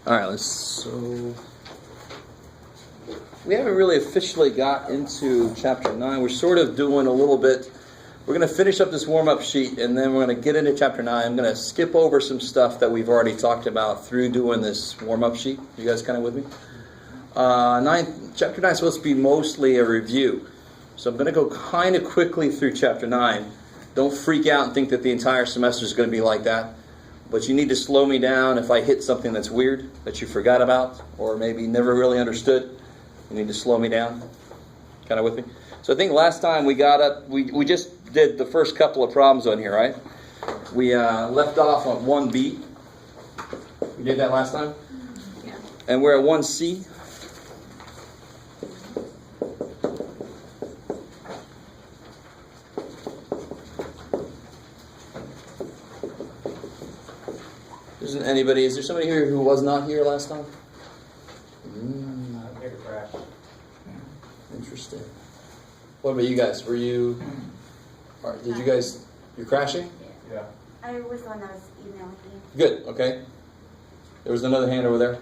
All right, so we haven't really officially got into chapter 9. We're sort of doing a little bit. We're going to finish up this warm-up sheet, and then we're going to get into chapter 9. I'm going to skip over some stuff that we've already talked about through doing this warm-up sheet. You guys kind of with me? Chapter 9 is supposed to be mostly a review. So I'm going to go kind of quickly through chapter 9. Don't freak out and think that the entire semester is going to be like that. But you need to slow me down if I hit something that's weird, that you forgot about, or maybe never really understood. You need to slow me down. Kind of with me? So I think last time we got up, we just did the first couple of problems on here, right? We left off on 1b. We did that last time? Yeah. And we're at 1c. Is there somebody here who was not here last time? I crashed. Interesting. What about you guys? Were you? Did you guys? You're crashing? Yeah. I was the one that was emailing you. Good. Okay. There was another hand over there.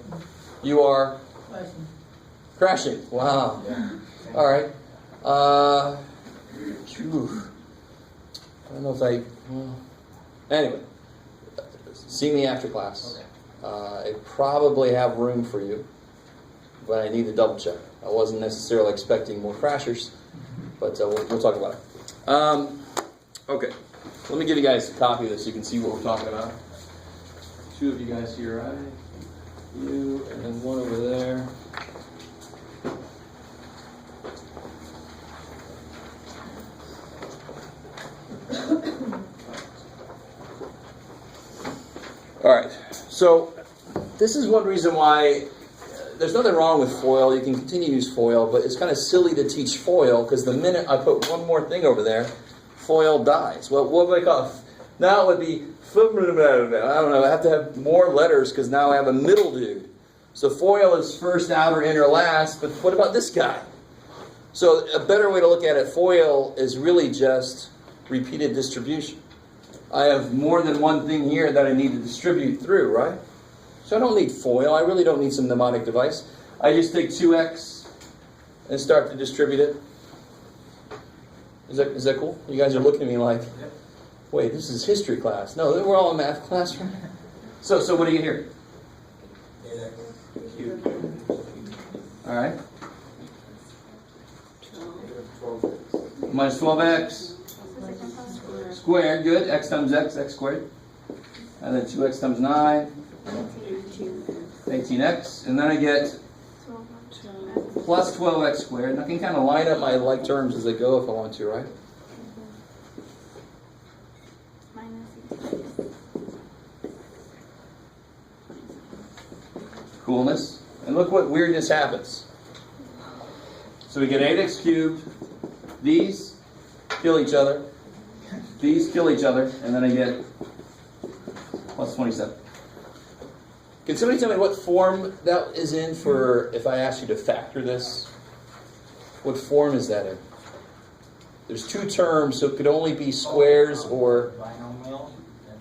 You are crashing. Wow. Yeah. All right. Phew. I don't know if anyway. See me after class. Okay. I probably have room for you, but I need to double check. I wasn't necessarily expecting more crashers, but we'll talk about it. Okay, let me give you guys a copy of this so you can see what we're talking about. Two of you guys here, right? You, and then one over there. All right, so this is one reason why there's nothing wrong with FOIL. You can continue to use FOIL, but it's kind of silly to teach FOIL because the minute I put one more thing over there, FOIL dies. Well, what would I call it? Now it would be, I don't know, I have to have more letters because now I have a middle dude. So FOIL is first, outer, inner, last, but what about this guy? So a better way to look at it, FOIL is really just repeated distribution. I have more than one thing here that I need to distribute through, right? So I don't need FOIL. I really don't need some mnemonic device. I just take 2x and start to distribute it. Is that cool? You guys are looking at me like, wait, this is history class. No, we're all in math class, right? So what do you get here? All right. Minus 12x. Squared, good. X times x, x squared. And then 2x times 9. 18x. And then I get plus 12x squared. And I can kind of line up my like terms as I go if I want to, right? Coolness. And look what weirdness happens. So we get 8x cubed. These kill each other. These kill each other, and then I get plus 27. Can somebody tell me what form that is in for if I ask you to factor this? What form is that in? There's two terms, so it could only be squares or... Binomial?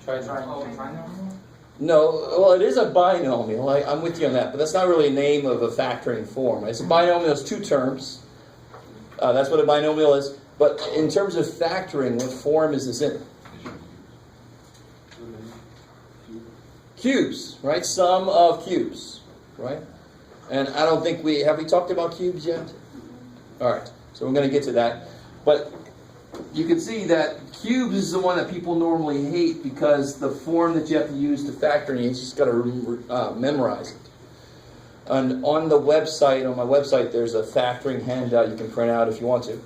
Trinomial? No, well, it is a binomial. I'm with you on that, but that's not really a name of a factoring form. It's a binomial, it's two terms. That's what a binomial is. But in terms of factoring, what form is this in? Cubes, right? Sum of cubes, right? And I don't think have we talked about cubes yet? All right, so we're going to get to that. But you can see that cubes is the one that people normally hate because the form that you have to use to factor in, you just got to memorize it. And on my website, there's a factoring handout you can print out if you want to.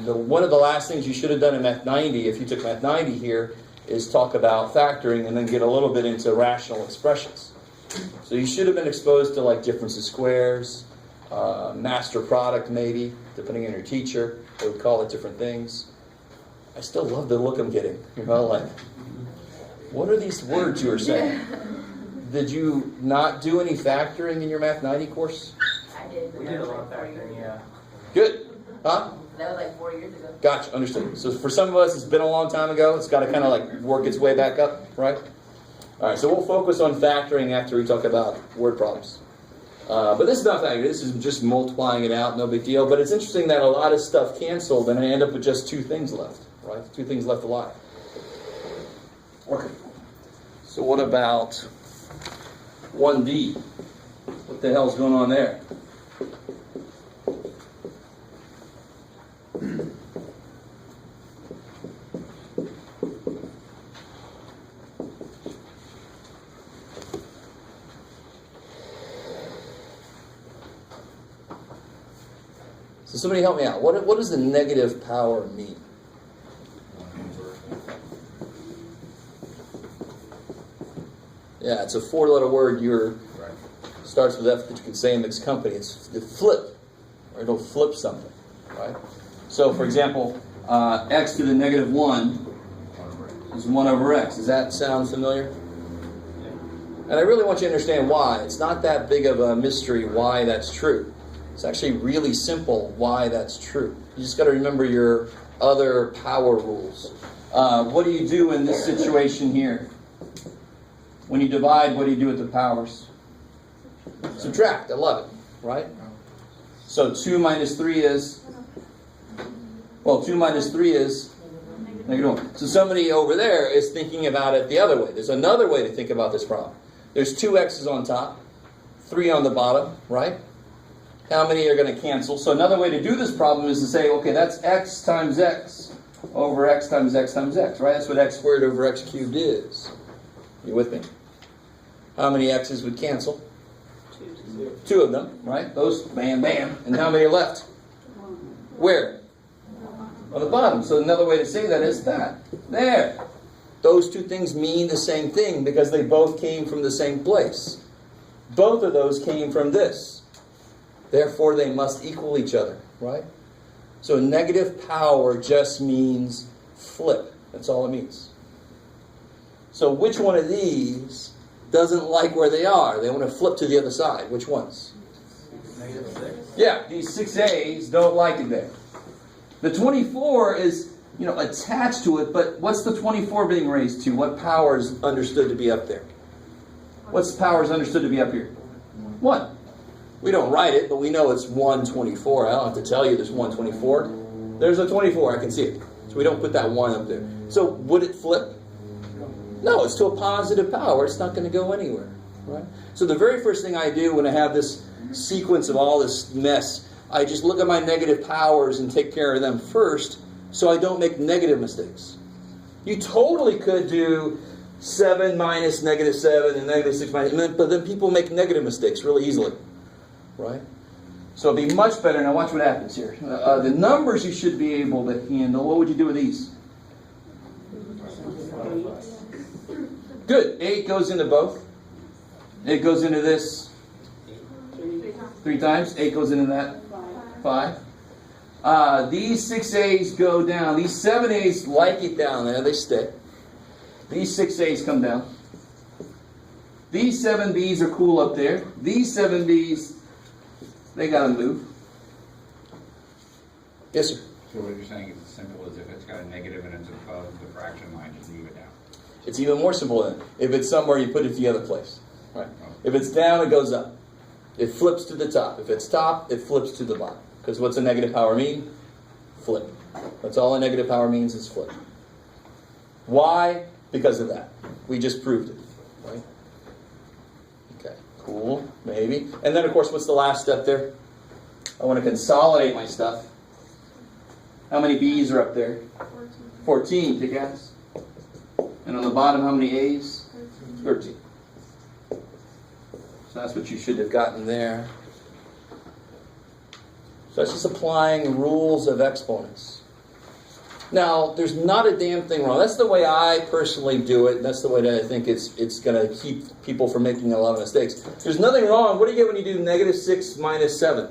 One of the last things you should have done in Math 90, if you took Math 90 here, is talk about factoring and then get a little bit into rational expressions. So you should have been exposed to like difference of squares, master product maybe, depending on your teacher. They would call it different things. I still love the look I'm getting. You know, like, what are these words you were saying? Did you not do any factoring in your Math 90 course? I did. We did a lot of factoring, yeah. Good. Huh? That was like 4 years ago. Gotcha, understood. So for some of us, it's been a long time ago. It's got to kind of like work its way back up, right? All right, so we'll focus on factoring after we talk about word problems. But this is not factoring. This is just multiplying it out, no big deal. But it's interesting that a lot of stuff canceled, and I end up with just two things left, right? Two things left alive. Okay. So what about 1D? What the hell's going on there? So somebody help me out. What does the negative power mean? Yeah, it's a four-letter word. Starts with F, but you can say in mixed company. It's the flip, or it'll flip something, right? So, for example, x to the negative 1 is 1 over x. Does that sound familiar? And I really want you to understand why. It's not that big of a mystery why that's true. It's actually really simple why that's true. You just got to remember your other power rules. What do you do in this situation here? When you divide, what do you do with the powers? Subtract 11, right? So 2 minus 3 is, well, 2 minus 3 is negative 1. So somebody over there is thinking about it the other way. There's another way to think about this problem. There's 2 x's on top, 3 on the bottom, right? How many are going to cancel? So another way to do this problem is to say, okay, that's x times x over x times x times x, right? That's what x squared over x cubed is. You with me? How many x's would cancel? 2 of them, right? Those, bam, bam. And how many are left? Where? On the bottom. So another way to say that is that. There. Those two things mean the same thing because they both came from the same place. Both of those came from this. Therefore, they must equal each other, right? So negative power just means flip. That's all it means. So which one of these doesn't like where they are? They want to flip to the other side. Which ones? Negative 6. Yeah, these 6A's don't like it there. The 24 is, attached to it, but what's the 24 being raised to? What power is understood to be up there? What's the power is understood to be up here? 1. We don't write it, but we know it's 124. I don't have to tell you there's 124. There's a 24. I can see it. So we don't put that 1 up there. So would it flip? No, it's to a positive power. It's not going to go anywhere, right? So the very first thing I do when I have this sequence of all this mess, I just look at my negative powers and take care of them first so I don't make negative mistakes. You totally could do 7 minus negative 7 and negative 6 minus, but then people make negative mistakes really easily, right? So it'd be much better. Now watch what happens here. The numbers you should be able to handle. What would you do with these? Good. 8 goes into both. 8 goes into this 3 times. 8 goes into that 5. These 6A's go down. These 7A's like it down there. They stay. These 6A's come down. These 7B's are cool up there. These 7B's, they got to move. Yes, sir. So what you're saying is as simple as if it's got a negative and it's above the fraction line, just move it down. It's even more simple than if it's somewhere, you put it the other place. Right? If it's down, it goes up. It flips to the top. If it's top, it flips to the bottom. Because what's a negative power mean? Flip. That's all a negative power means is flip. Why? Because of that. We just proved it. Right? Okay, cool. Maybe. And then, of course, what's the last step there? I want to consolidate my stuff. How many B's are up there? 14, kick ass. And on the bottom, how many A's? 13. So that's what you should have gotten there. So that's just applying rules of exponents. Now, there's not a damn thing wrong. That's the way I personally do it. That's the way that I think it's going to keep people from making a lot of mistakes. There's nothing wrong. What do you get when you do negative 6 minus 7?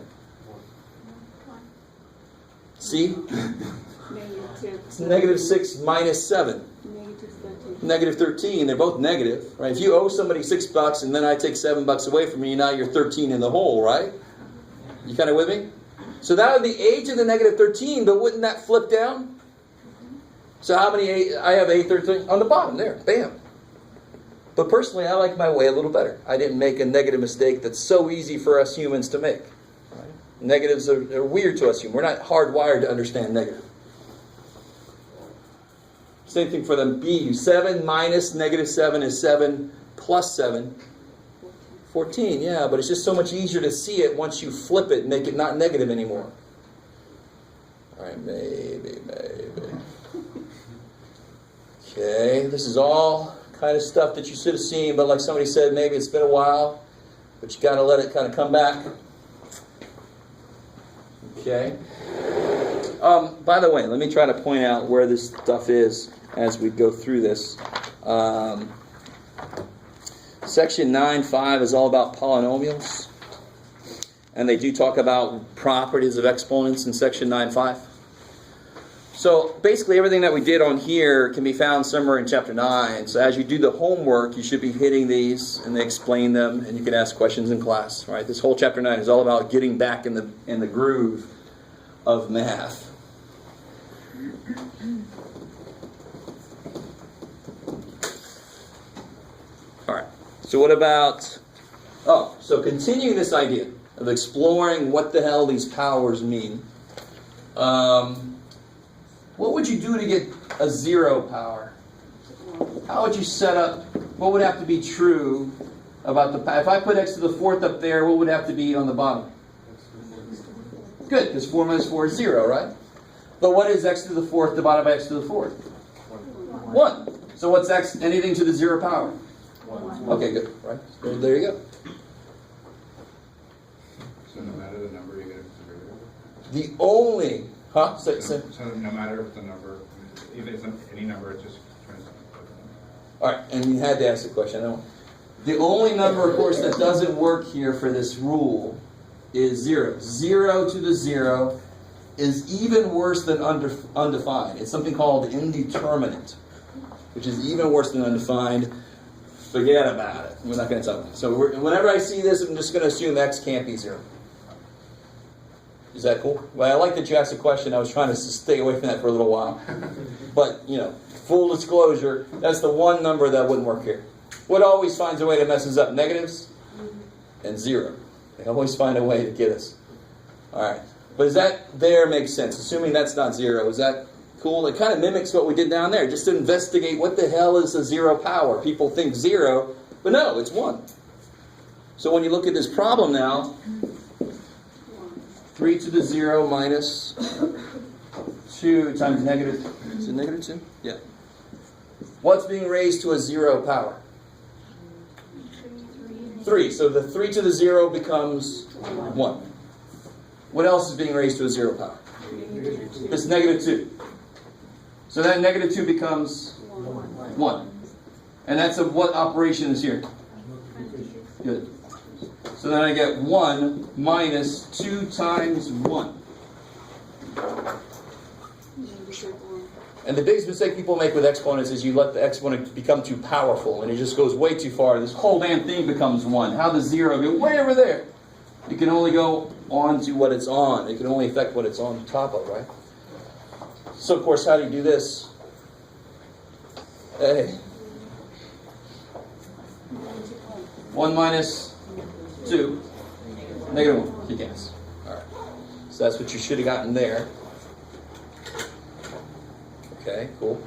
See? It's negative 6 minus 7. Negative 13. They're both negative, right? If you owe somebody $6 and then I take $7 away from you, now you're 13 in the hole, right? You kind of with me? So that would be a to the negative 13, but wouldn't that flip down? So how many I have a 13 on the bottom there? Bam. But personally, I like my way a little better. I didn't make a negative mistake that's so easy for us humans to make. Right? Negatives are weird to us humans. We're not hardwired to understand negative. Same thing for the B. 7 minus negative 7 is 7 plus 7. 14, yeah, but it's just so much easier to see it once you flip it and make it not negative anymore. All right, maybe. Okay, this is all kind of stuff that you should have seen, but like somebody said, maybe it's been a while, but you got to let it kind of come back. Okay. By the way, let me try to point out where this stuff is as we go through this. Section 9.5 is all about polynomials. And they do talk about properties of exponents in Section 9.5. So basically everything that we did on here can be found somewhere in Chapter 9. So as you do the homework, you should be hitting these, and they explain them, and you can ask questions in class. Right? This whole Chapter 9 is all about getting back in the groove of math. All right. So what about, so continuing this idea of exploring what the hell these powers mean. What would you do to get a 0 power? How would you set up, what would have to be true about the, if I put x to the 4th up there, what would have to be on the bottom? Good, because 4 minus 4 is 0, right? But what is x to the 4th divided by x to the 4th? 1. So what's x, anything to the 0 power? Okay, good. Right. There you go. So no matter the number, you get a variable? The only... Huh? So no matter if the number, if it's any number, it just turns out. All right, and you had to ask the question. I know. The only number, of course, that doesn't work here for this rule is 0. 0 to the 0 is even worse than undefined. It's something called indeterminate, which is even worse than undefined. Forget about it. We're not going to talk about it. So whenever I see this, I'm just going to assume x can't be 0. Is that cool? Well, I like that you asked the question. I was trying to stay away from that for a little while. But, full disclosure, that's the one number that wouldn't work here. What always finds a way to mess us up? Negatives and 0. They always find a way to get us. All right. But does that there make sense? Assuming that's not 0, is that cool? It kind of mimics what we did down there. Just to investigate what the hell is a 0 power. People think 0, but no, it's 1. So when you look at this problem now, 3 to the 0 minus 2 times negative, is it negative 2? Yeah. What's being raised to a 0 power? 3. So the 3 to the 0 becomes 1. What else is being raised to a 0 power? It's negative 2. So that negative 2 becomes 1. And that's what operation is here? Good. So then I get 1 minus 2 times 1. And the biggest mistake people make with exponents is you let the exponent become too powerful and it just goes way too far. This whole damn thing becomes 1. How does 0 go way over there? It can only go on to what it's on. It can only affect what it's on top of, right? So, of course, how do you do this? Hey. 1 minus 2. Negative 1. Kick ass. All right. So that's what you should have gotten there. Okay, cool.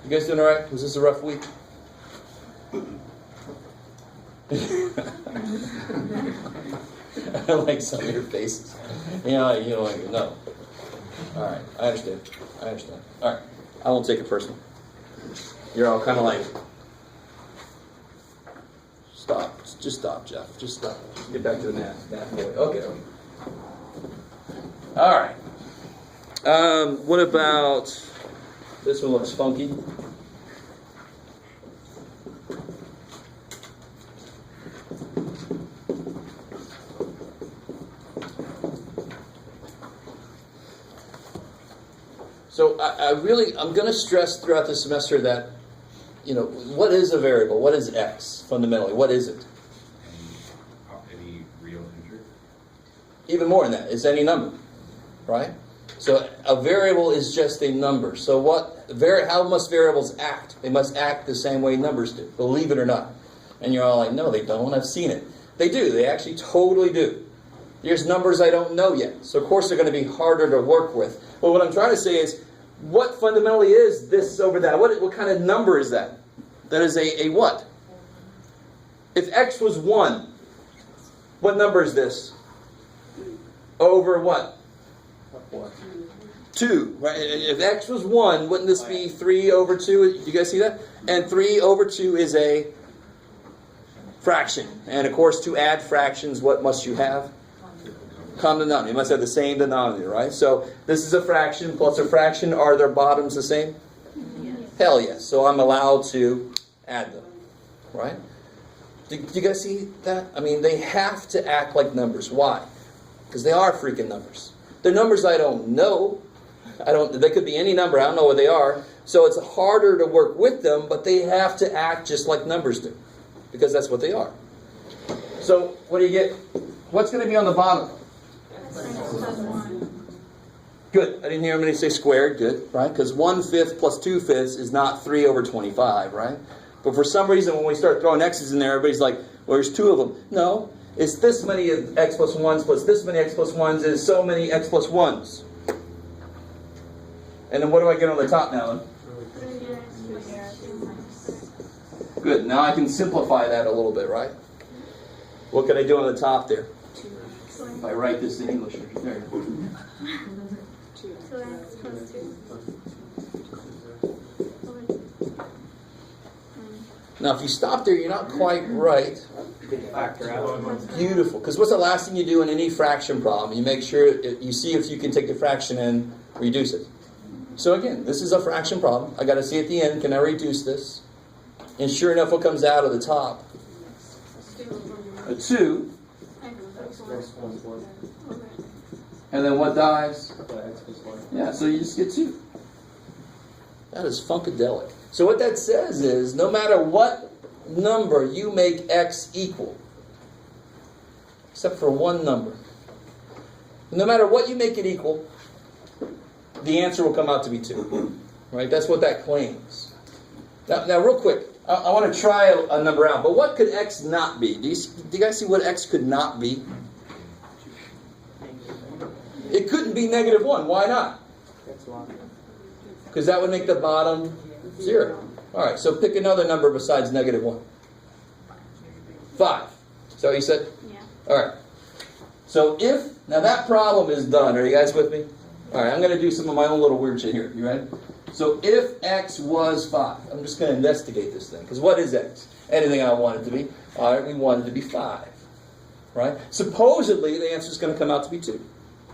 You guys doing all right? Was this a rough week? I like some of your faces. You don't like it. No. All right, I understand. All right, I won't take it personal. You're all kind of like, stop. Just stop, Jeff. Just stop. Get back to the math boy. Okay. All right. What about this one? Looks funky. So I'm going to stress throughout the semester that, what is a variable? What is x, fundamentally? What is it? Any real integer? Even more than that, it's any number, right? So a variable is just a number. So what how must variables act? They must act the same way numbers do, believe it or not. And you're all like, no, they don't. I've seen it. They do. They actually totally do. There's numbers I don't know yet. So, of course, they're going to be harder to work with. But what I'm trying to say is, what fundamentally is this over that? What kind of number is that? That is a what? If x was 1, what number is this? Over what? 2, right? If x was 1, wouldn't this be 3 over 2? Do you guys see that? And 3 over 2 is a fraction. And of course, to add fractions, what must you have? Common denominator. You must have the same denominator, right? So this is a fraction plus a fraction. Are their bottoms the same? Yes. Hell yes. So I'm allowed to add them, right? Do you guys see that? I mean, they have to act like numbers. Why? Because they are freaking numbers. They're numbers I don't know. They could be any number. I don't know what they are. So it's harder to work with them, but they have to act just like numbers do. Because that's what they are. So what do you get? What's going to be on the bottom? Good. I didn't hear anybody say squared. Good. Right? Because 1/5 plus 2/5 is not 3 over 25, right? But for some reason, when we start throwing x's in there, everybody's like, well, there's 2 of them. No. It's this many of x plus 1s plus this many x plus 1s is so many x plus 1s. And then what do I get on the top now? Good. Now I can simplify that a little bit, right? What can I do on the top there? If I write this in English. There you go. 2x plus 2. Now, if you stop there, you're not quite right. Factor out. Beautiful. Because what's the last thing you do in any fraction problem? You make sure, you see if you can take the fraction and reduce it. So again, this is a fraction problem. I got to see at the end, can I reduce this? And sure enough, what comes out of the top? A 2. And then what dies? Yeah, so you just get 2. That is funkadelic. So what that says is, no matter what number you make x equal, except for one number, no matter what you make it equal, the answer will come out to be 2. Right? That's what that claims. Now real quick, I want to try a number out. But what could x not be? Do you guys see what x could not be? It couldn't be -1. Why not? Because that would make the bottom 0. All right, so pick another number besides -1. 5. Is that what you said? Yeah. All right. So now that problem is done. Are you guys with me? All right, I'm going to do some of my own little weird shit here. You ready? So if x was 5, I'm just going to investigate this thing. Because what is x? Anything I want it to be. All right, we want it to be 5. Right? Supposedly, the answer is going to come out to be 2.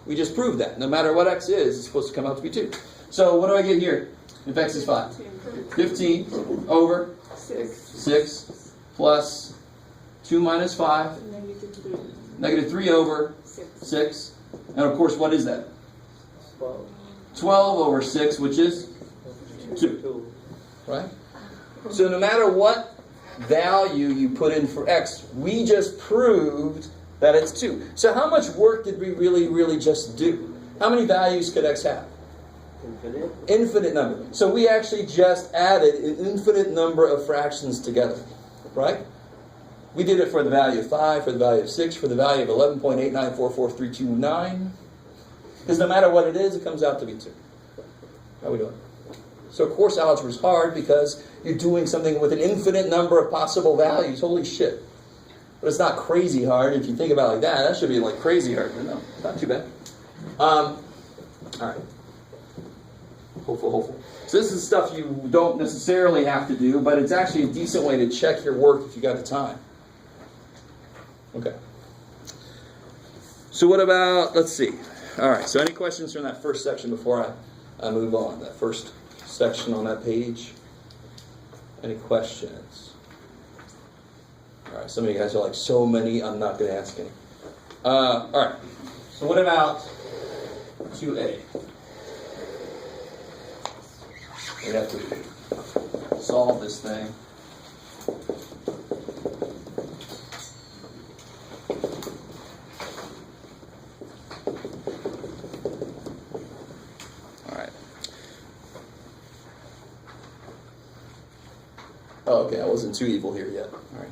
We just proved that. No matter what x is, it's supposed to come out to be 2. So what do I get here if x is 5? 15 over 6 plus 2 minus 5, -3 over 6. And of course, what is that? 12 over 6, which is 2. Right? So no matter what value you put in for x, we just proved that it's 2. So how much work did we really just do? How many values could x have? Infinite number. So we actually just added an infinite number of fractions together. Right? We did it for the value of 5, for the value of 6, for the value of 11.8944329. Because no matter what it is, it comes out to be 2. How are we doing? So of course algebra is hard because you're doing something with an infinite number of possible values. Holy shit. But it's not crazy hard. If you think about it like that, that should be like crazy hard. But no, not too bad. All right. Hopeful. So this is stuff you don't necessarily have to do, but it's actually a decent way to check your work if you got the time. Okay. So what about, let's see. All right, so any questions from that first section before I move on? That first section on that page? Any questions? All right, some of you guys are like, so many, I'm not going to ask any. All right, so what about 2a? We have to solve this thing. Oh, okay, I wasn't too evil here yet. All right.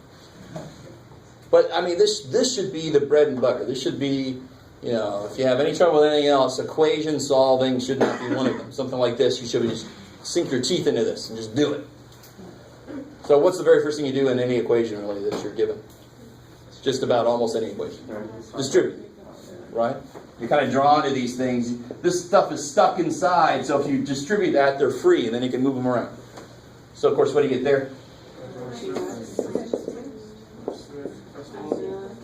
But I mean, this should be the bread and butter. This should be, if you have any trouble with anything else, equation solving should not be one of them. Something like this, you should just sink your teeth into this and just do it. So what's the very first thing you do in any equation, really, that you're given? It's just about almost any equation. Distribute, right? You're kind of drawn to these things. This stuff is stuck inside, so if you distribute that, they're free, and then you can move them around. So, of course, what do you get there?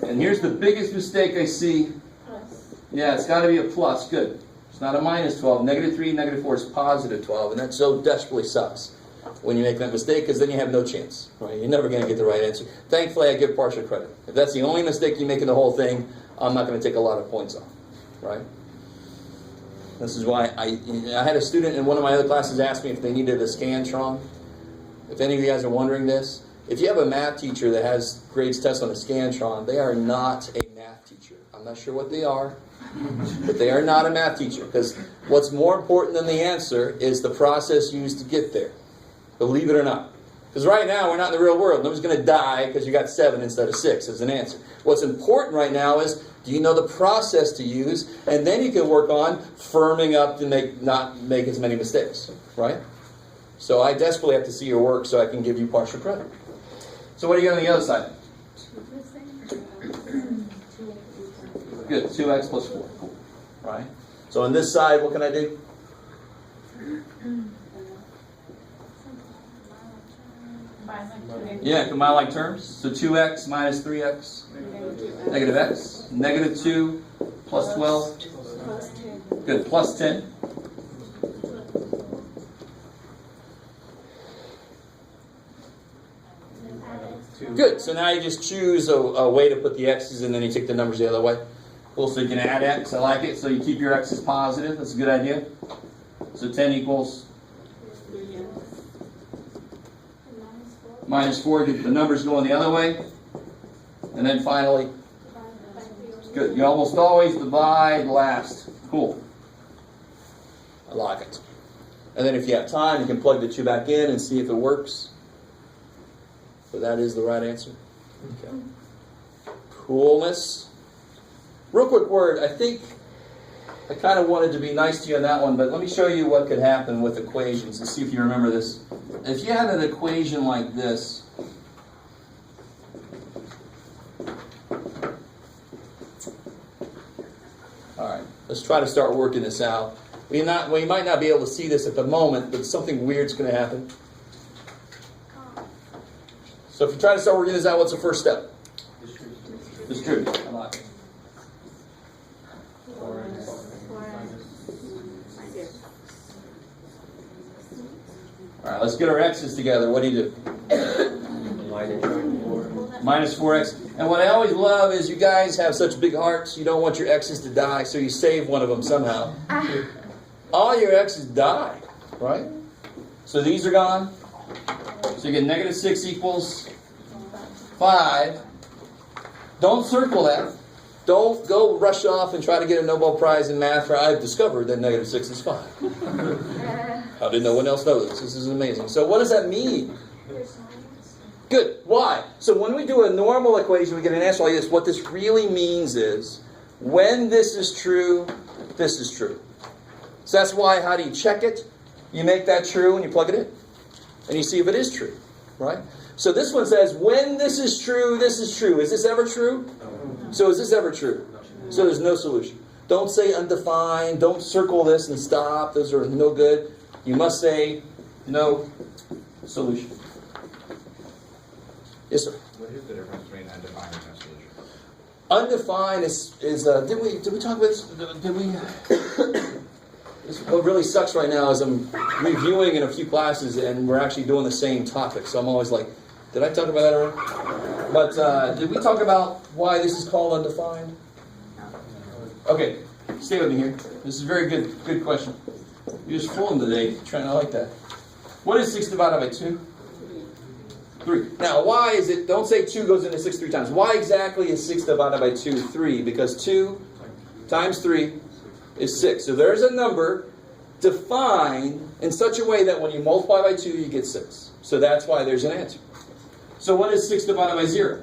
And here's the biggest mistake I see. Yeah, it's got to be a plus. Good. It's not a minus 12. Negative 3, negative 4 is positive 12, and that so desperately sucks when you make that mistake, because then you have no chance. Right? You're never going to get the right answer. Thankfully, I give partial credit. If that's the only mistake you make in the whole thing, I'm not going to take a lot of points off. Right? This is why I had a student in one of my other classes ask me if they needed a Scantron. If any of you guys are wondering this, if you have a math teacher that has grades test on a Scantron, they are not a math teacher. I'm not sure what they are, but they are not a math teacher, because what's more important than the answer is the process used to get there. Believe it or not. Because right now, we're not in the real world. Nobody's going to die because you got 7 instead of 6 as an answer. What's important right now is, do you know the process to use? And then you can work on firming up to not make as many mistakes. Right? So I desperately have to see your work so I can give you partial credit. So what do you got on the other side? Good. 2x plus 4. Cool. Right? So on this side, what can I do? Yeah, combine like terms. So 2x minus 3x. Negative x. Negative 2 plus 12. Good. Plus 10. Good. So now you just choose a way to put the x's, and then you take the numbers the other way. Cool. So you can add x. I like it. So you keep your x's positive. That's a good idea. So 10 equals minus 4. The numbers going the other way. And then finally, good. You almost always divide last. Cool. I like it. And then if you have time, you can plug the 2 back in and see if it works. So that is the right answer. Okay. Coolness. Real quick word. I think I kind of wanted to be nice to you on that one, but let me show you what could happen with equations and see if you remember this. If you had an equation like this, all right, let's try to start working this out. We might not be able to see this at the moment, but something weird's going to happen. So if you try to start working this out, what's the first step? Distribute. I like it. All right, let's get our x's together. What do you do? Minus 4x. And what I always love is you guys have such big hearts. You don't want your x's to die, so you save one of them somehow. All your x's die, right? So these are gone. So you get negative 6 equals 5. Don't circle that. Don't go rush off and try to get a Nobel Prize in math, where I've discovered that negative 6 is 5. How did no one else know this? This is amazing. So what does that mean? Good. Why? So when we do a normal equation, we get an answer like this. What this really means is, when this is true, this is true. So that's why, how do you check it? You make that true and you plug it in. And you see if it is true, right? So this one says, when this is true, this is true. Is this ever true? So is this ever true? So there's no solution. Don't say undefined. Don't circle this and stop. Those are no good. You must say no solution. Yes, sir? What is the difference between undefined and no solution? Undefined is did we talk about this? Did we? What really sucks right now is I'm reviewing in a few classes and we're actually doing the same topic. So I'm always like, did I talk about that already? But did we talk about why this is called undefined? Okay, stay with me here. This is a very good question. You're just fooling today. I like that. What is 6 divided by 2? 3. Now, why is it, don't say 2 goes into 6 3 times. Why exactly is 6 divided by 2 3? Because 2 times 3 is 6. So there's a number defined in such a way that when you multiply by 2, you get 6. So that's why there's an answer. So what is 6 divided by 0?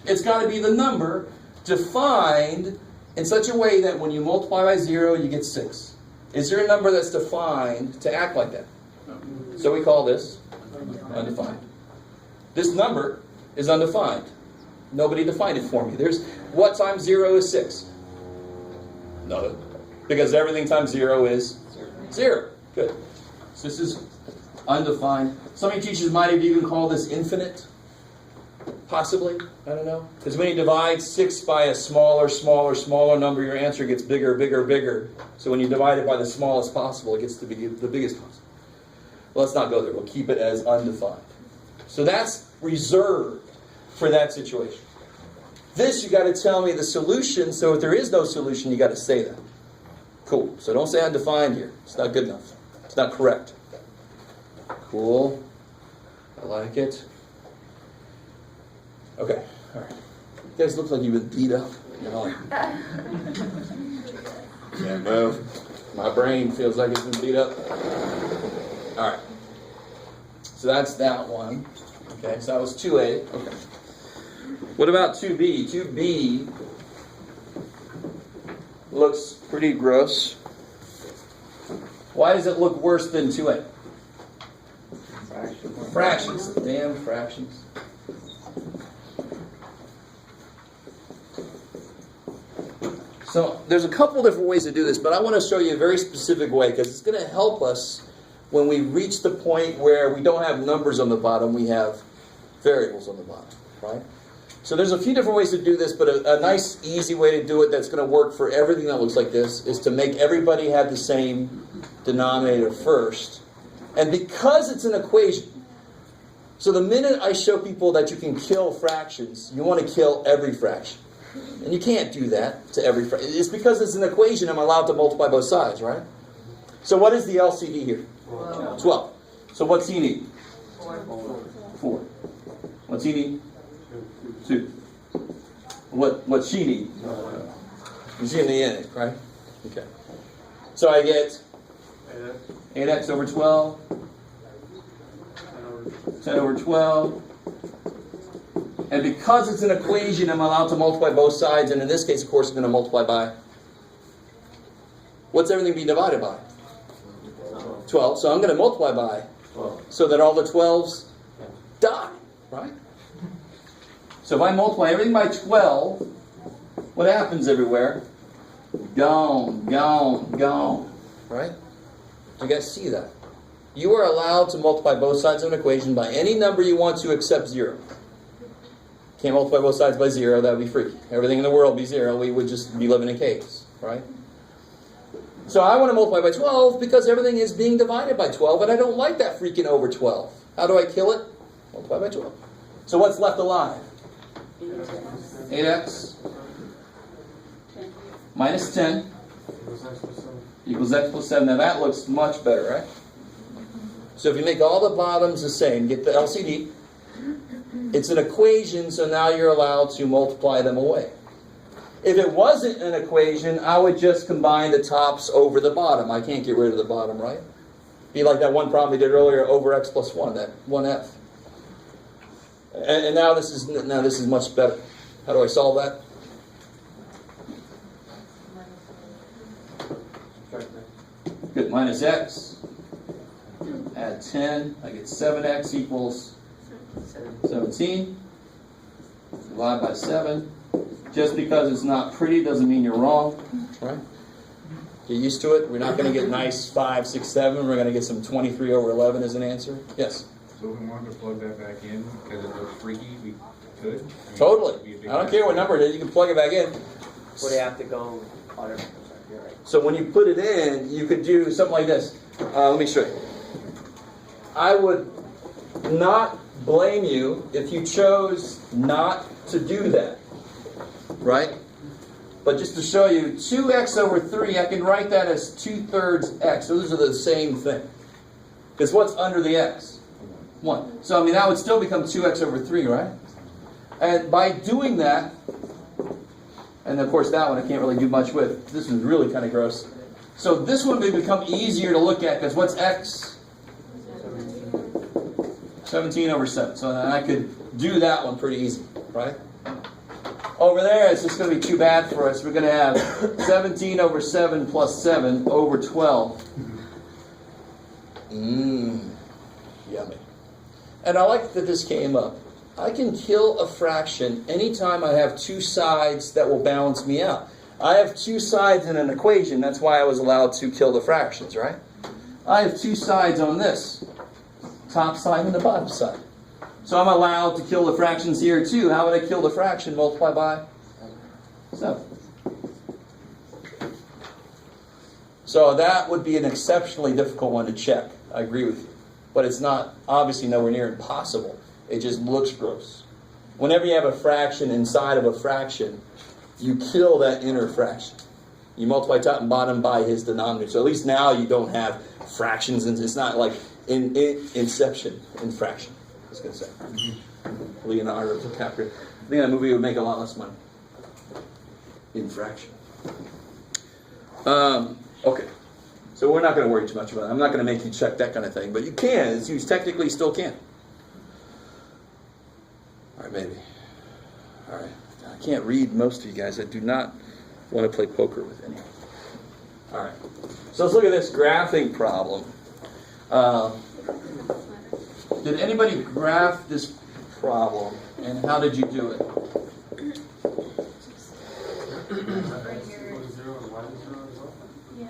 It's got to be the number defined in such a way that when you multiply by 0, you get 6. Is there a number that's defined to act like that? So we call this undefined. This number is undefined. Nobody defined it for me. There's what times 0 is 6? No. Because everything times 0 is 0. Good. So this is undefined. Some of you teachers might have even called this infinite. Possibly. I don't know. Because when you divide 6 by a smaller number, your answer gets bigger. So when you divide it by the smallest possible, it gets to be the biggest possible. Well, let's not go there. We'll keep it as undefined. So that's reserved for that situation. This, you got to tell me the solution. So if there is no solution, you got to say that. Cool. So don't say undefined here. It's not good enough. It's not correct. Cool. I like it. Okay. All right. You guys look like you've been beat up. You know, can't move. My brain feels like it's been beat up. All right. So that's that one. Okay. So that was 2A. Okay. What about 2B? 2B looks pretty gross. Why does it look worse than 2A? Fractions. Damn fractions. So there's a couple different ways to do this, but I want to show you a very specific way because it's going to help us when we reach the point where we don't have numbers on the bottom, we have variables on the bottom, right? So there's a few different ways to do this, but a nice, easy way to do it that's going to work for everything that looks like this is to make everybody have the same denominator first. And because it's an equation, so the minute I show people that you can kill fractions, you want to kill every fraction. And you can't do that to every fraction. It's because it's an equation I'm allowed to multiply both sides, right? So what is the LCD here? 12. So what's he need? 4. What's he need? 2. What's she need? She's in the end, right? Okay. So I get 8x over 12. 10 over 12. And because it's an equation, I'm allowed to multiply both sides. And in this case, of course, I'm going to multiply by... What's everything being divided by? 12. So I'm going to multiply by 12. So that all the 12s die, right? So if I multiply everything by 12, what happens everywhere? Gone. Right? You guys see that? You are allowed to multiply both sides of an equation by any number you want to except 0. Can't multiply both sides by 0, that would be freaky. Everything in the world would be 0, we would just be living in caves, right? So I want to multiply by 12 because everything is being divided by 12, and I don't like that freaking over 12. How do I kill it? Multiply by 12. So what's left alive? 8x minus 10 equals x plus 7. Now that looks much better, right? So if you make all the bottoms the same, get the LCD. It's an equation, so now you're allowed to multiply them away. If it wasn't an equation, I would just combine the tops over the bottom. I can't get rid of the bottom, right? Be like that one problem we did earlier, over x plus 1, that 1f. And now this is much better. How do I solve that? Good, minus x. Add 10. I get 7x equals 17. Divide by 7. Just because it's not pretty doesn't mean you're wrong. Right? Get used to it. We're not going to get nice 5, 6, 7. We're going to get some 23 over 11 as an answer. Yes? So if we wanted to plug that back in because it looks freaky, we could? I mean, Totally. I don't care what number it is. You can plug it back in. Would it have to go on you're right. So when you put it in, you could do something like this. Let me show you. I would not blame you if you chose not to do that. Right? But just to show you, 2x over 3, I can write that as 2/3 x. So those are the same thing. Because what's under the x? 1. So, I mean, that would still become 2x over 3, right? And by doing that, and of course that one I can't really do much with. This is really kind of gross. So this one may become easier to look at because what's x? 17 over 7. So then I could do that one pretty easy, right? Over there, it's just going to be too bad for us. We're going to have 17 over 7 plus 7 over 12. Yummy. And I like that this came up. I can kill a fraction anytime I have two sides that will balance me out. I have two sides in an equation. That's why I was allowed to kill the fractions, right? I have two sides on this. Top side and the bottom side. So I'm allowed to kill the fractions here too. How would I kill the fraction? Multiply by 7. So that would be an exceptionally difficult one to check. I agree with you. But it's not, obviously, nowhere near impossible. It just looks gross. Whenever you have a fraction inside of a fraction, you kill that inner fraction. You multiply top and bottom by his denominator. So at least now you don't have fractions. And it's not like in Inception, in fraction. I was going to say. Leonardo DiCaprio. I think that movie would make a lot less money. In fraction. Okay. So we're not going to worry too much about it. I'm not going to make you check that kind of thing. But you can. You technically still can. All right, maybe. All right. I can't read most of you guys. I do not want to play poker with anyone. All right. So let's look at this graphing problem. Did anybody graph this problem? And how did you do it? Yeah.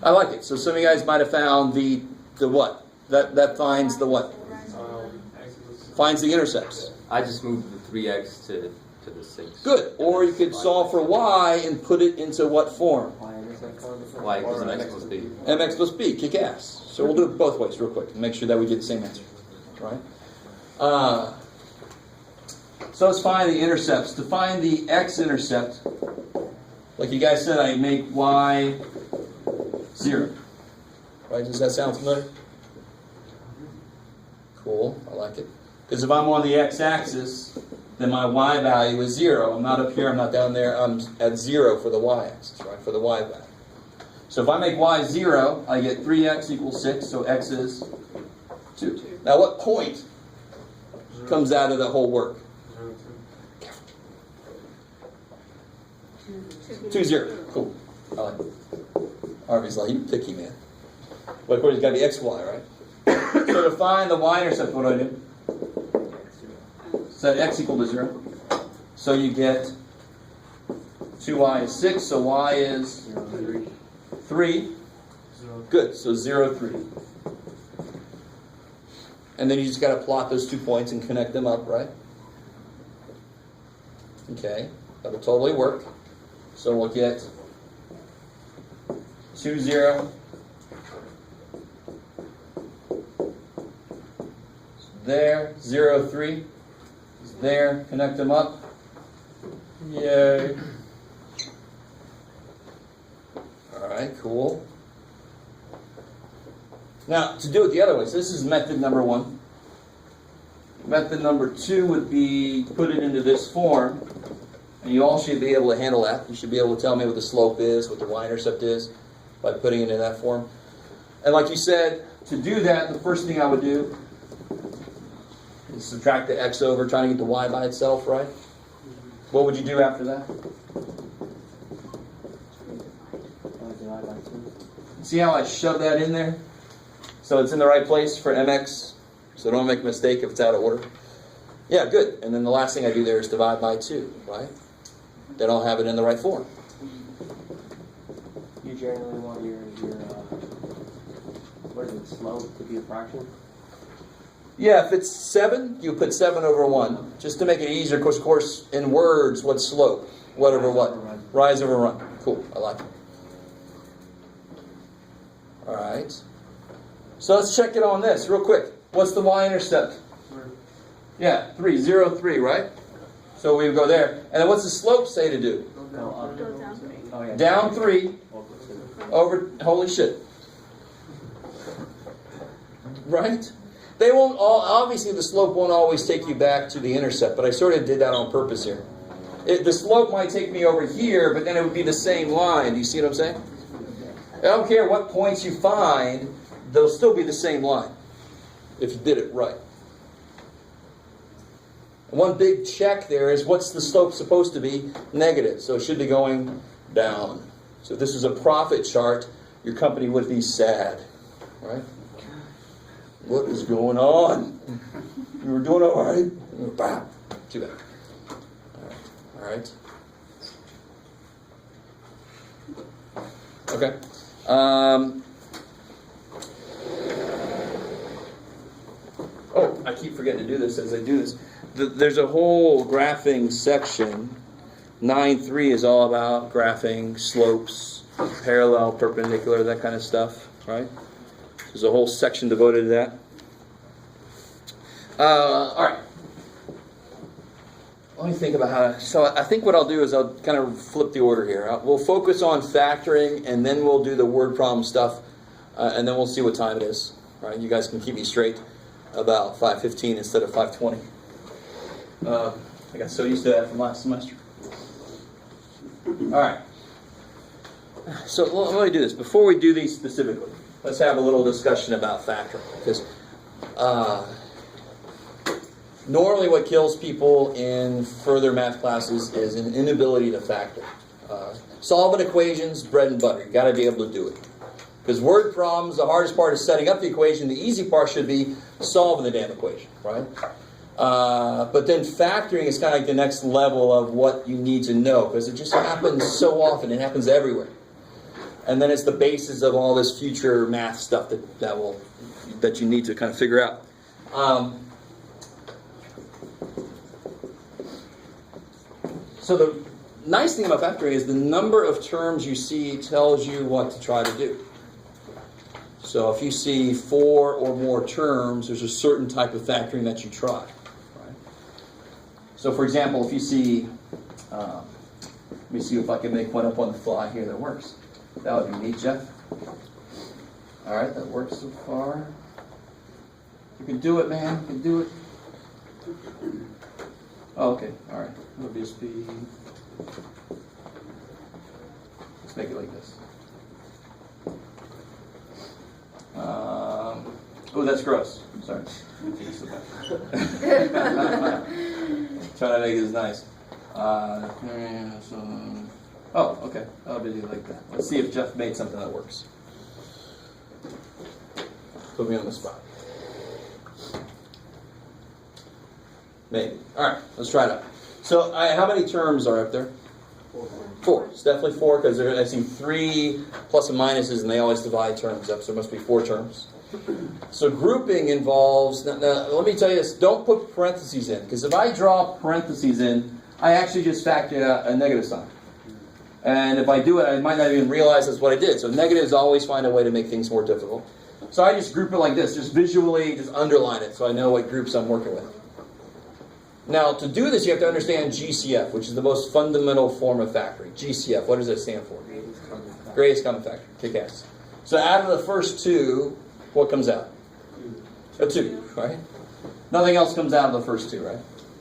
I like it. So some of you guys might have found the what? That finds the what? Finds the intercepts. I just moved the 3x to the 6. Good. Or you could solve for y and put it into what form? Y equals mx plus b. mx plus b. Kick ass. So we'll do it both ways real quick and make sure that we get the same answer. Right? So let's find the intercepts. To find the x-intercept, like you guys said, I make y 0. Right? Does that sound familiar? Cool. I like it. Because if I'm on the x-axis, then my y value is 0. I'm not up here, I'm not down there. I'm at 0 for the y-axis, right? For the y value. So if I make y 0, I get 3x equals 6, so x is 2. Now what point comes out of the whole work? 2, 0. Cool. I like it. Harvey's like, you picky, man. But of course, it's got to be x, y, right? So to find the y-intercept, what do I do? Set x equal to 0. So you get 2y is 6, so y is 3. Good, so 0, 3. And then you just got to plot those 2 points and connect them up, right? Okay, that'll totally work. So we'll get 2, 0. There, 0, 3. There, connect them up. Yay. Alright, cool. Now, to do it the other way, so this is method number 1. Method number 2 would be put it into this form. And you all should be able to handle that. You should be able to tell me what the slope is, what the y-intercept is, by putting it in that form. And like you said, to do that, the first thing I would do is subtract the x over, trying to get the y by itself, right? What would you do after that? See how I shove that in there? So it's in the right place for mx. So don't make a mistake if it's out of order. Yeah, good. And then the last thing I do there is divide by 2, right? Then I'll have it in the right form. You generally want your what is it, slope to be a fraction? Yeah, if it's 7, you put 7 over 1. Just to make it easier, of course, in words, what's slope? What over what? Rise over run. Cool, I like it. All right. So let's check it on this real quick. What's the y-intercept? Yeah, 3, 0, 3, right? So we go there. And then what's the slope say to do? No, up. Goes down 3. Oh, yeah. Down 3 Over 2. over, holy shit. Right? They won't all, obviously the slope won't always take you back to the intercept, but I sort of did that on purpose here. The slope might take me over here, but then it would be the same line. Do you see what I'm saying? I don't care what points you find, they'll still be the same line if you did it right. One big check there is what's the slope supposed to be? Negative. So it should be going down. So if this was a profit chart, your company would be sad. Right? What is going on? You were doing all right? Bah. Too bad. All right. Okay. Oh, I keep forgetting to do this as I do this. There's a whole graphing section. 9.3 is all about graphing, slopes, parallel, perpendicular, that kind of stuff, right? There's a whole section devoted to that. All right. Let me think about how to... So I think what I'll do is I'll kind of flip the order here. We'll focus on factoring, and then we'll do the word problem stuff, and then we'll see what time it is. All right, you guys can keep me straight about 5:15 instead of 5:20. I got so used to that from last semester. All right. So let me do this. Before we do these specifically, let's have a little discussion about factoring. Because normally what kills people in further math classes is an inability to factor. Solving equations, bread and butter. You've got to be able to do it. Because word problems, the hardest part is setting up the equation. The easy part should be solving the damn equation, right? But then factoring is kind of like the next level of what you need to know, because it just happens so often. It happens everywhere. And then it's the basis of all this future math stuff that you need to kind of figure out. So the nice thing about factoring is the number of terms you see tells you what to try to do. So if you see 4 or more terms, there's a certain type of factoring that you try. Right? So for example, if you see, let me see if I can make one up on the fly here that works. That would be neat, Jeff. All right, that works so far. You can do it, man. You can do it. Oh, okay, all right. It'll just be, let's make it like this. Oh, that's gross. I'm sorry. Trying to make this nice. Oh, okay. I'll be like that. Let's see if Jeff made something that works. Put me on the spot. Maybe. All right. Let's try it out. So, how many terms are up there? 4. It's definitely 4 because I see 3 plus and minuses, and they always divide terms up. So, there must be 4 terms. So, grouping involves. Now, let me tell you this: don't put parentheses in, because if I draw parentheses in, I actually just factored out a negative sign. And if I do it, I might not even realize that's what I did. So, negatives always find a way to make things more difficult. So, I just group it like this, just visually, just underline it, so I know what groups I'm working with. Now, to do this, you have to understand GCF, which is the most fundamental form of factoring. GCF, what does that stand for? Greatest common factor. Kick-ass. So out of the first 2, what comes out? A 2, right? Nothing else comes out of the first 2, right?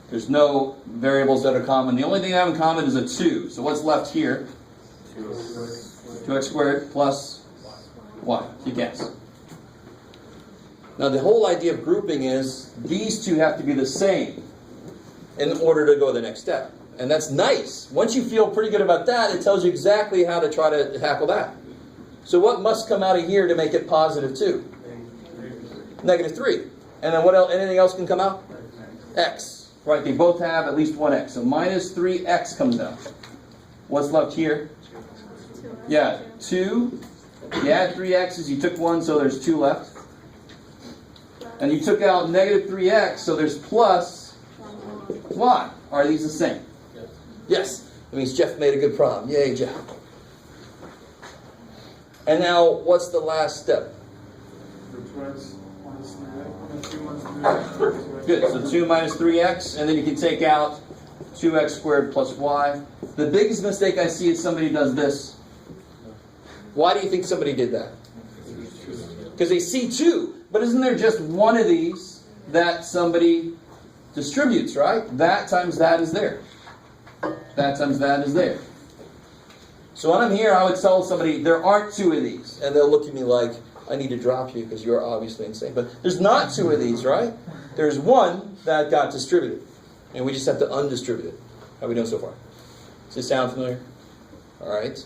There's no variables that are common. The only thing they have in common is a 2. So what's left here? 2x squared plus y. Kick-ass. Now, the whole idea of grouping is these 2 have to be the same in order to go the next step. And that's nice. Once you feel pretty good about that, it tells you exactly how to try to tackle that. So what must come out of here to make it positive 2? Negative 3. And then what else? Anything else can come out? X. Right, they both have at least one x. So minus 3x comes out. What's left here? Yeah, 2. You add 3 x's, you took 1, so there's 2 left. And you took out negative 3x, so there's plus y. Are these the same? Yes. That means Jeff made a good problem. Yay, Jeff. And now, what's the last step? Good. So 2 minus 3x, and then you can take out 2x squared plus y. The biggest mistake I see is somebody does this. Why do you think somebody did that? Because they see 2. But isn't there just one of these that somebody distributes, right? That times that is there. That times that is there. So when I'm here, I would tell somebody, there aren't 2 of these. And they'll look at me like, I need to drop you because you're obviously insane. But there's not 2 of these, right? There's 1 that got distributed. And we just have to undistribute it. How are we doing so far? Does this sound familiar? All right.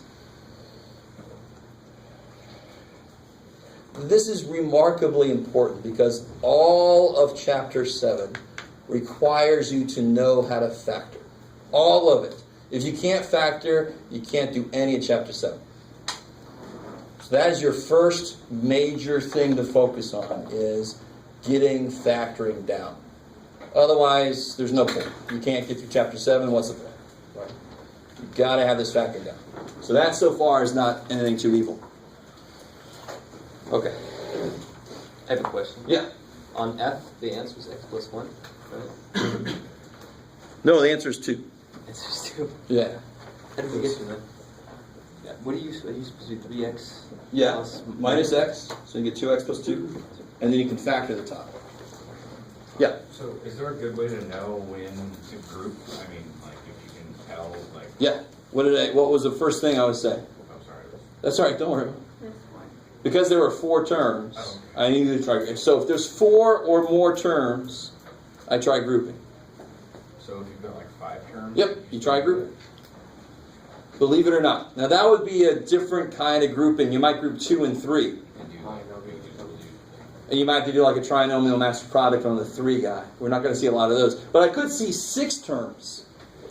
This is remarkably important because all of chapter 7 requires you to know how to factor. All of it. If you can't factor, you can't do any of chapter 7. So that is your first major thing to focus on, is getting factoring down. Otherwise, there's no point. You can't get through chapter 7, what's the point? Right? You've got to have this factoring down. So that so far is not anything too evil. Okay. I have a question. Yeah. On F, the answer is x plus 1, right? No, the answer is 2. Answer is 2. Yeah. How did we get to that? Yeah. What are you supposed to do? 3x? Yeah. Plus Minus x, so you get 2x plus 2. And then you can factor the top. Yeah. So is there a good way to know when to group? I mean, like if you can tell, like, Yeah. What was the first thing I would say? oh, sorry. That's all right, don't worry. Because there were 4 terms, I needed to try. So if there's 4 or more terms, I try grouping. So if you've got like 5 terms? Yep, you try grouping. Believe it or not. Now that would be a different kind of grouping. You might group 2 and 3. And And you might have to do like a trinomial master product on the 3 guy. We're not going to see a lot of those. But I could see 6 terms.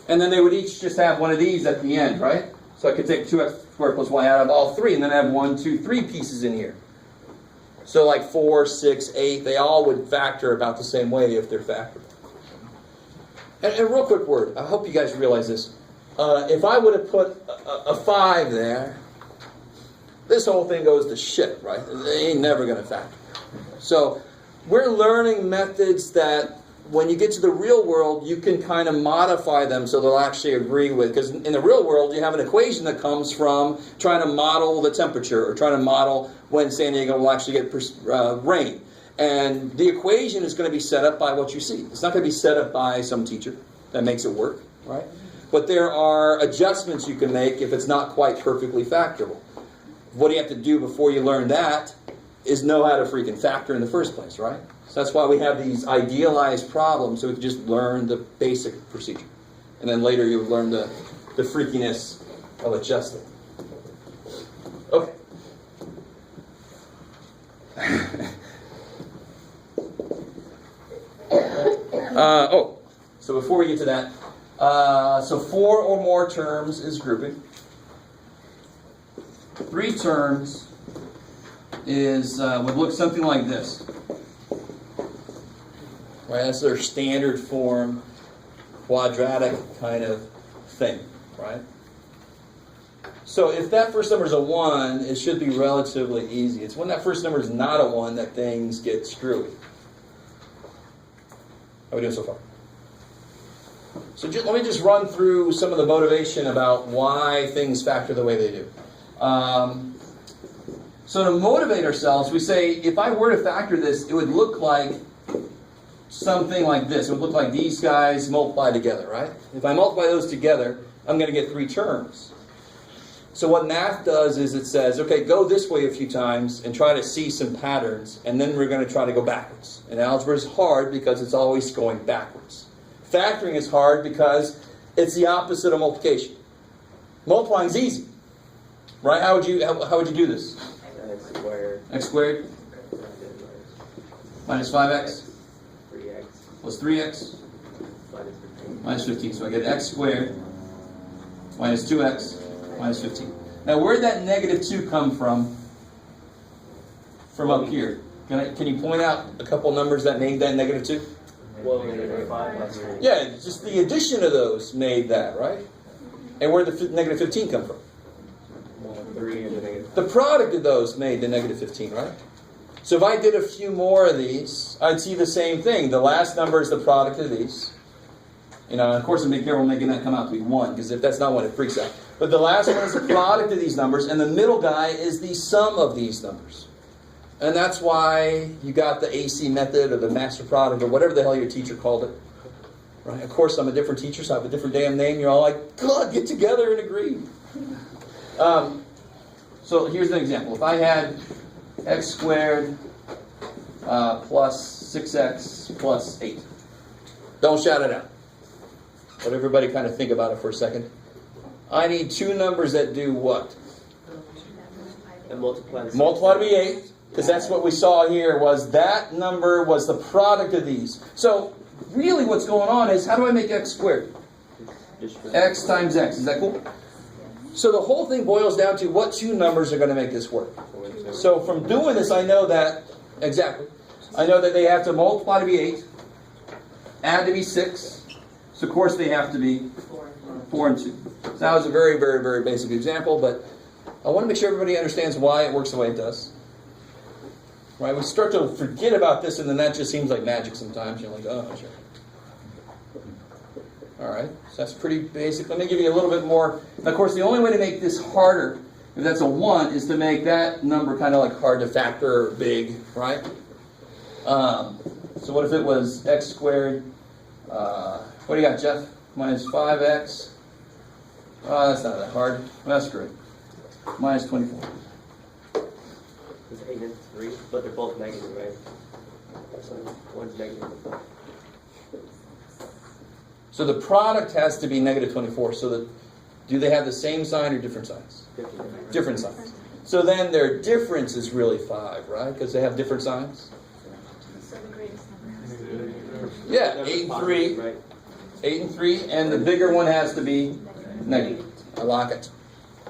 And then they would each just have one of these at the end, right? So I could take 2x squared plus y out of all 3, and then I have 1, 2, 3 pieces in here. So like 4, 6, 8, they all would factor about the same way if they're factorable. And a real quick word, I hope you guys realize this. If I would have put a 5 there, this whole thing goes to shit, right? They ain't never going to factor. So we're learning methods that when you get to the real world, you can kind of modify them so they'll actually agree with. Because in the real world, you have an equation that comes from trying to model the temperature or trying to model when San Diego will actually get rain. And the equation is going to be set up by what you see. It's not going to be set up by some teacher that makes it work, right? But there are adjustments you can make if it's not quite perfectly factorable. What do you have to do before you learn that is know how to freaking factor in the first place, right? So that's why we have these idealized problems, so we can just learn the basic procedure. And then later you'll learn the freakiness of adjusting. Okay. So before we get to that, so 4 or more terms is grouping. 3 terms is would look something like this. Right, that's their standard form, quadratic kind of thing, right? So if that first number is a 1, it should be relatively easy. It's when that first number is not a 1 that things get screwy. How are we doing so far? So let me just run through some of the motivation about why things factor the way they do. So to motivate ourselves, we say, if I were to factor this, it would look like something like this. It would look like these guys multiplied together, right? If I multiply those together, I'm going to get 3 terms. So what math does is it says, okay, go this way a few times and try to see some patterns, and then we're going to try to go backwards. And algebra is hard because it's always going backwards. Factoring is hard because it's the opposite of multiplication. Multiplying is easy, right? How would you do this? X squared. X squared minus 5x 3x. plus 3x Minus 15. minus 15. So I get x squared minus 2x minus 15. Now where did that negative 2 come from? From up here. Can you point out a couple numbers that made that negative 2? Well, negative 5 plus 3. Yeah, just the addition of those made that, right? And where did the negative 15 come from? 3 and the negative. The product of those made the negative 15, right? So if I did a few more of these, I'd see the same thing. The last number is the product of these. You know, of course, I'm being careful making that come out to be 1, because if that's not 1, it freaks out. But the last one is the product of these numbers, and the middle guy is the sum of these numbers. And that's why you got the AC method or the master product or whatever the hell your teacher called it. Right? Of course, I'm a different teacher, so I have a different damn name. You're all like, God, get together and agree. So here's an example. If I had x squared plus 6x plus 8. Don't shout it out. Let everybody kind of think about it for a second. I need two numbers that do what? And multiply the Multiply to be 8, because that's what we saw here, was that number was the product of these. So really what's going on is, how do I make x squared? X times x. Is that cool? So the whole thing boils down to what two numbers are going to make this work. So from doing this, I know that, exactly, I know that they have to multiply to be 8, add to be 6, so of course they have to be 4 and 2. So that was a very, very, very basic example, but I want to make sure everybody understands why it works the way it does. Right? We start to forget about this, and then that just seems like magic sometimes. You're like, oh, sure. All right, so that's pretty basic. Let me give you a little bit more. And of course, the only way to make this harder, if that's a 1, is to make that number kind of like hard to factor or big, right? So what if it was x squared? What do you got, Jeff? Minus 5x. Oh, that's not that hard. That's great. Minus 24. It's 8 and 3, but they're both negative, right? So one's negative. So the product has to be negative 24. So that, do they have the same sign or different signs? Different signs. So then their difference is really 5, right? Because they have different signs. So the greatest number. Yeah, 8 and 3. Right. 8 and 3, and the bigger one has to be negative. I like it.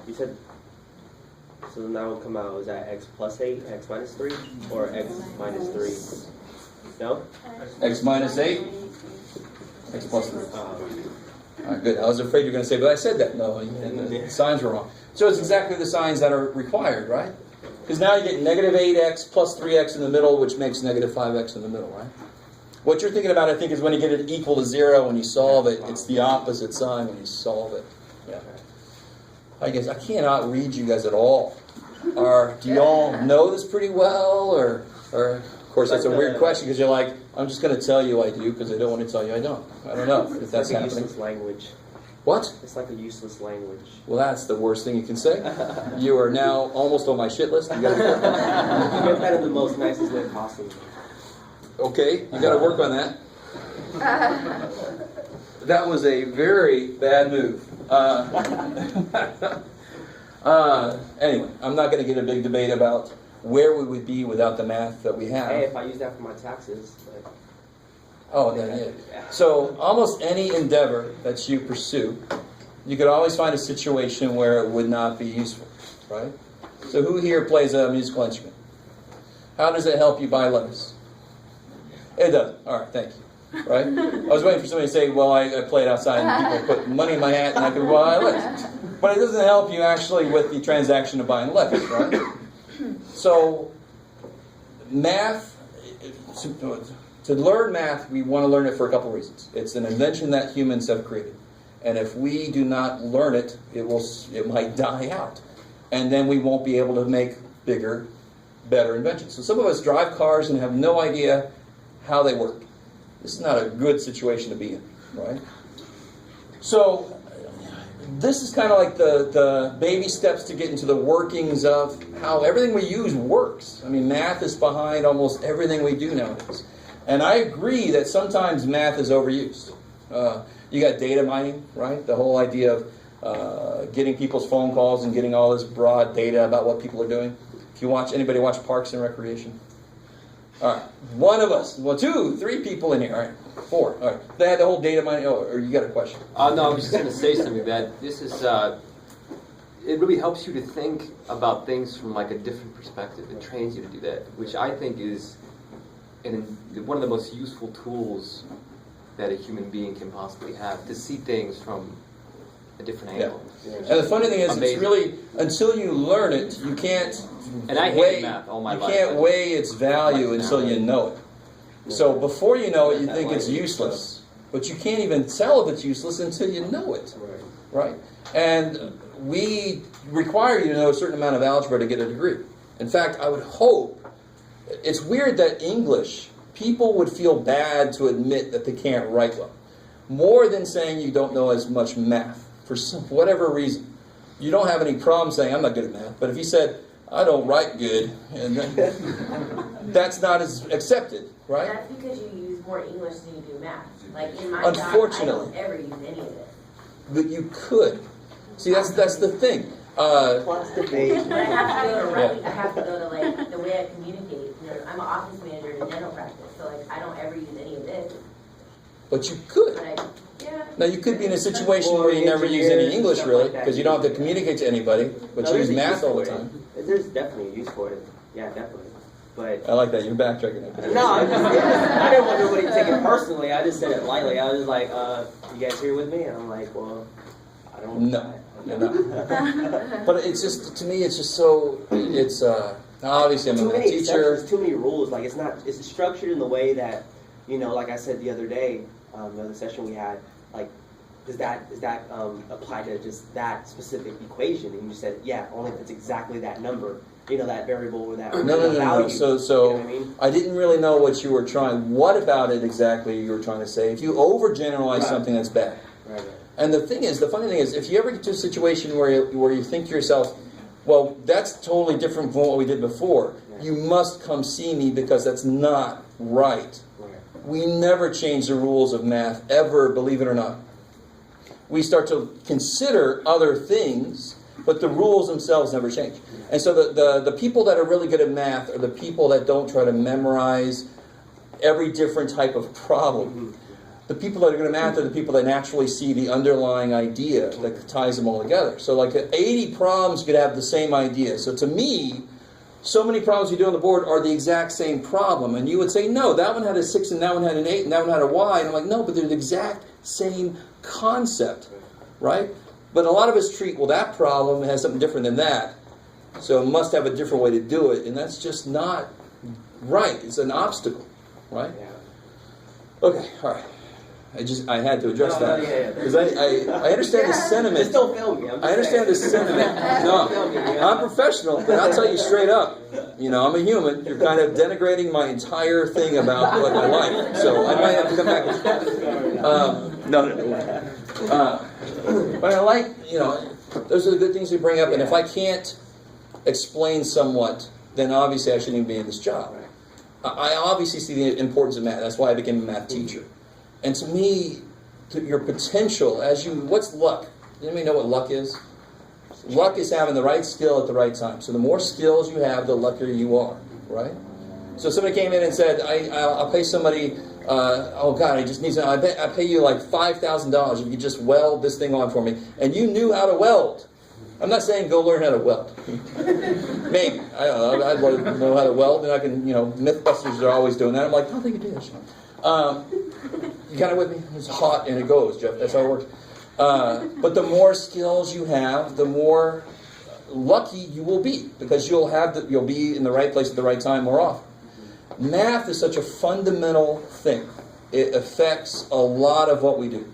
You said, so then that will come out, is that x plus 8, x minus 3, or x minus 3? No? X minus 8, x plus 3. All right, good. I was afraid you were going to say, but I said that. No, and the signs were wrong. So it's exactly the signs that are required, right? Because now you get negative 8x plus 3x in the middle, which makes negative 5x in the middle, right? What you're thinking about, I think, is when you get it equal to 0, when you solve it, it's the opposite sign when you solve it. Yeah. I guess I cannot read you guys at all. Do y'all know this pretty well, or of course that's a weird question because you're like, I'm just going to tell you I do because I don't want to tell you I don't. I don't know if that's like a happening. useless language. What? It's like a useless language. Well, that's the worst thing you can say. You are now almost on my shit list. You got to You get that in the most nicest way possible. Okay, you got to work on that. That was a very bad move. Anyway, I'm not going to get a big debate about where we would be without the math that we have. Hey, if I use that for my taxes, like, Oh, then yeah. So almost any endeavor that you pursue, you could always find a situation where it would not be useful, right? So who here plays a musical instrument? How does it help you buy letters? It doesn't. All right, thank you. Right? I was waiting for somebody to say, well, I play it outside and people put money in my hat and I could buy letters. But it doesn't help you actually with the transaction of buying letters, right? So math, to learn math, we want to learn it for a couple reasons. It's an invention that humans have created. And if we do not learn it, it might die out. And then we won't be able to make bigger, better inventions. So some of us drive cars and have no idea how they work. This is not a good situation to be in, right? So this is kind of like the baby steps to get into the workings of how everything we use works. I mean, math is behind almost everything we do nowadays. And I agree that sometimes math is overused. You got data mining, right? The whole idea of getting people's phone calls and getting all this broad data about what people are doing. If you anybody watch Parks and Recreation? All right, one of us. Well, 2, 3 people in here. All right, 4. All right, they had the whole data mining. Oh, or you got a question? No, I was just going to say something that this is. It really helps you to think about things from like a different perspective. It trains you to do that, which I think is one of the most useful tools that a human being can possibly have, to see things from a different angle. Yeah. And the funny thing is, it's really, until you learn it, you can't and I hate math all my life. You can't weigh its value until you know it. So before you know it, you think it's useless. But you can't even tell if it's useless until you know it. Right? And we require you to know a certain amount of algebra to get a degree. In fact, I would hope, it's weird that English, people would feel bad to admit that they can't write well. More than saying you don't know as much math. For whatever reason. You don't have any problem saying, I'm not good at math. But if you said, I don't write good, and then, that's not as accepted, right? That's because you use more English than you do math. Like in my job, I Unfortunately. don't ever use any of this. But you could. See, that's the thing. Plus debate. But I have to go to write. I have to go to like the way I communicate. You know, I'm an office manager in dental practice, so like I don't ever use any of this. But you could. But I, yeah. Now, you could be in a situation where you never use any English, really, because you don't have to communicate to anybody, but you use math all the time. There's definitely a use for it. Yeah, definitely. But I like that. You're backtracking it. no, I didn't want nobody to take it personally. I just said it lightly. I was just like, you guys here with me? And I'm like, well, I don't. No. You're not. But it's just, to me, it's just so, it's, obviously I'm Too a many teacher. exceptions, too many rules. Like it's structured in the way that, you know, like I said the other day, the other session we had, like, does that apply to just that specific equation? And you said, yeah, only if it's exactly that number, you know, that variable or that No. value. So you know what I mean? I didn't really know what you were trying, what about it exactly you were trying to say. If you overgeneralize Right. something, that's bad. Right. And the funny thing is, if you ever get to a situation where you think to yourself, well, that's totally different from what we did before, you must come see me because that's not right. We never change the rules of math, ever, believe it or not. We start to consider other things, but the rules themselves never change. And so the people that are really good at math are the people that don't try to memorize every different type of problem. The people that are good at math are the people that naturally see the underlying idea that ties them all together. So like 80 problems could have the same idea. So to me, so many problems you do on the board are the exact same problem. And you would say, no, that one had a 6 and that one had an 8 and that one had a Y. And I'm like, no, but they're the exact same concept, right? But a lot of us treat, well, that problem has something different than that. So it must have a different way to do it. And that's just not right. It's an obstacle, right? Okay, all right. I had to address that. Because I understand the sentiment. Just don't film me. I understand the sentiment. No, I'm professional, but I'll tell you straight up. You know, I'm a human. You're kind of denigrating my entire thing about my life. So I might have to come back. No. But I like, you know, those are the good things we bring up. And if I can't explain somewhat, then obviously I shouldn't even be in this job. I obviously see the importance of math. That's why I became a math teacher. And to me, your potential what's luck? Does anybody know what luck is? Luck is having the right skill at the right time. So the more skills you have, the luckier you are, right? So somebody came in and said, I'll pay somebody, oh God, I just need some, I pay you like $5,000 if you just weld this thing on for me. And you knew how to weld. I'm not saying go learn how to weld. Maybe. I don't know. I'd want to know how to weld, and I can, you know, Mythbusters are always doing that. I'm like, I don't think you do that. You kind of with me? It's hot and it goes, Jeff. That's how it works. But the more skills you have, the more lucky you will be, because you'll be in the right place at the right time more often. Math is such a fundamental thing. It affects a lot of what we do,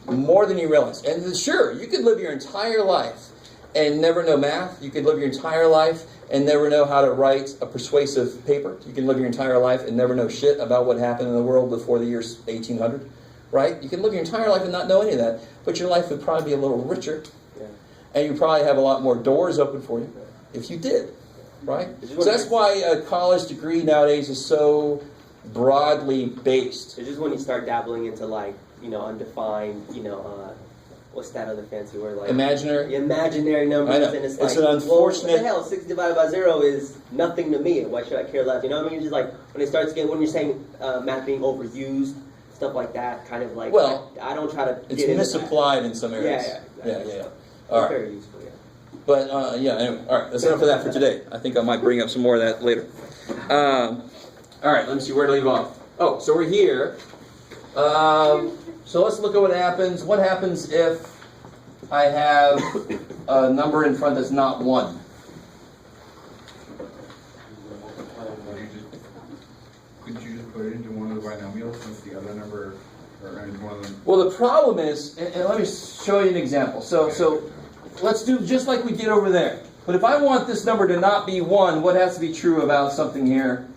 more than you realize. And sure, you could live your entire life and never know math. You could live your entire life and never know how to write a persuasive paper. You can live your entire life and never know shit about what happened in the world before the year 1800, right? You can live your entire life and not know any of that, but your life would probably be a little richer, and you probably have a lot more doors open for you if you did, right? So that's why a college degree nowadays is so broadly based. It's just when you start dabbling into, like, you know, undefined, you know, what's that other fancy word? Like imaginary numbers. I know. And it's an unfortunate. Well, what the hell? 6 divided by 0 is nothing to me. Why should I care less? You know what I mean? It's just like when it starts getting, when you're saying math being overused, stuff like that, kind of like. Well, I don't try to. It's misapplied in some areas. Yeah. All right. Very useful. Yeah. But anyway, all right. That's enough of that for today. I think I might bring up some more of that later. All right. Let me see where to leave off. Oh, so we're here. So let's look at what happens. What happens if I have a number in front that's not 1? Could you just put it into one of the binomials since the other number, or into one of them? Well, the problem is, and let me show you an example. So let's do just like we did over there. But if I want this number to not be 1, what has to be true about something here?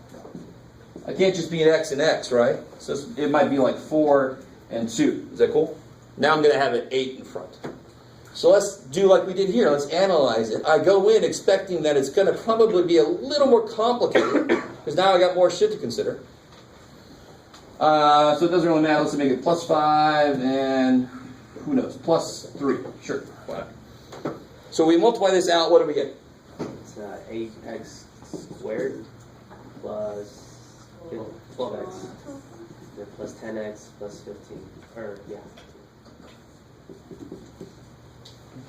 I can't just be an x and x, right? So it might be like 4 and 2. Is that cool? Now I'm going to have an 8 in front. So let's do like we did here. Let's analyze it. I go in expecting that it's going to probably be a little more complicated, because now I got more shit to consider. So it doesn't really matter. Let's make it plus 5 and who knows, plus 3. Sure. Why not? So we multiply this out. What do we get? It's 8x squared plus 12x. Yeah, plus 10x plus 15. Or, yeah.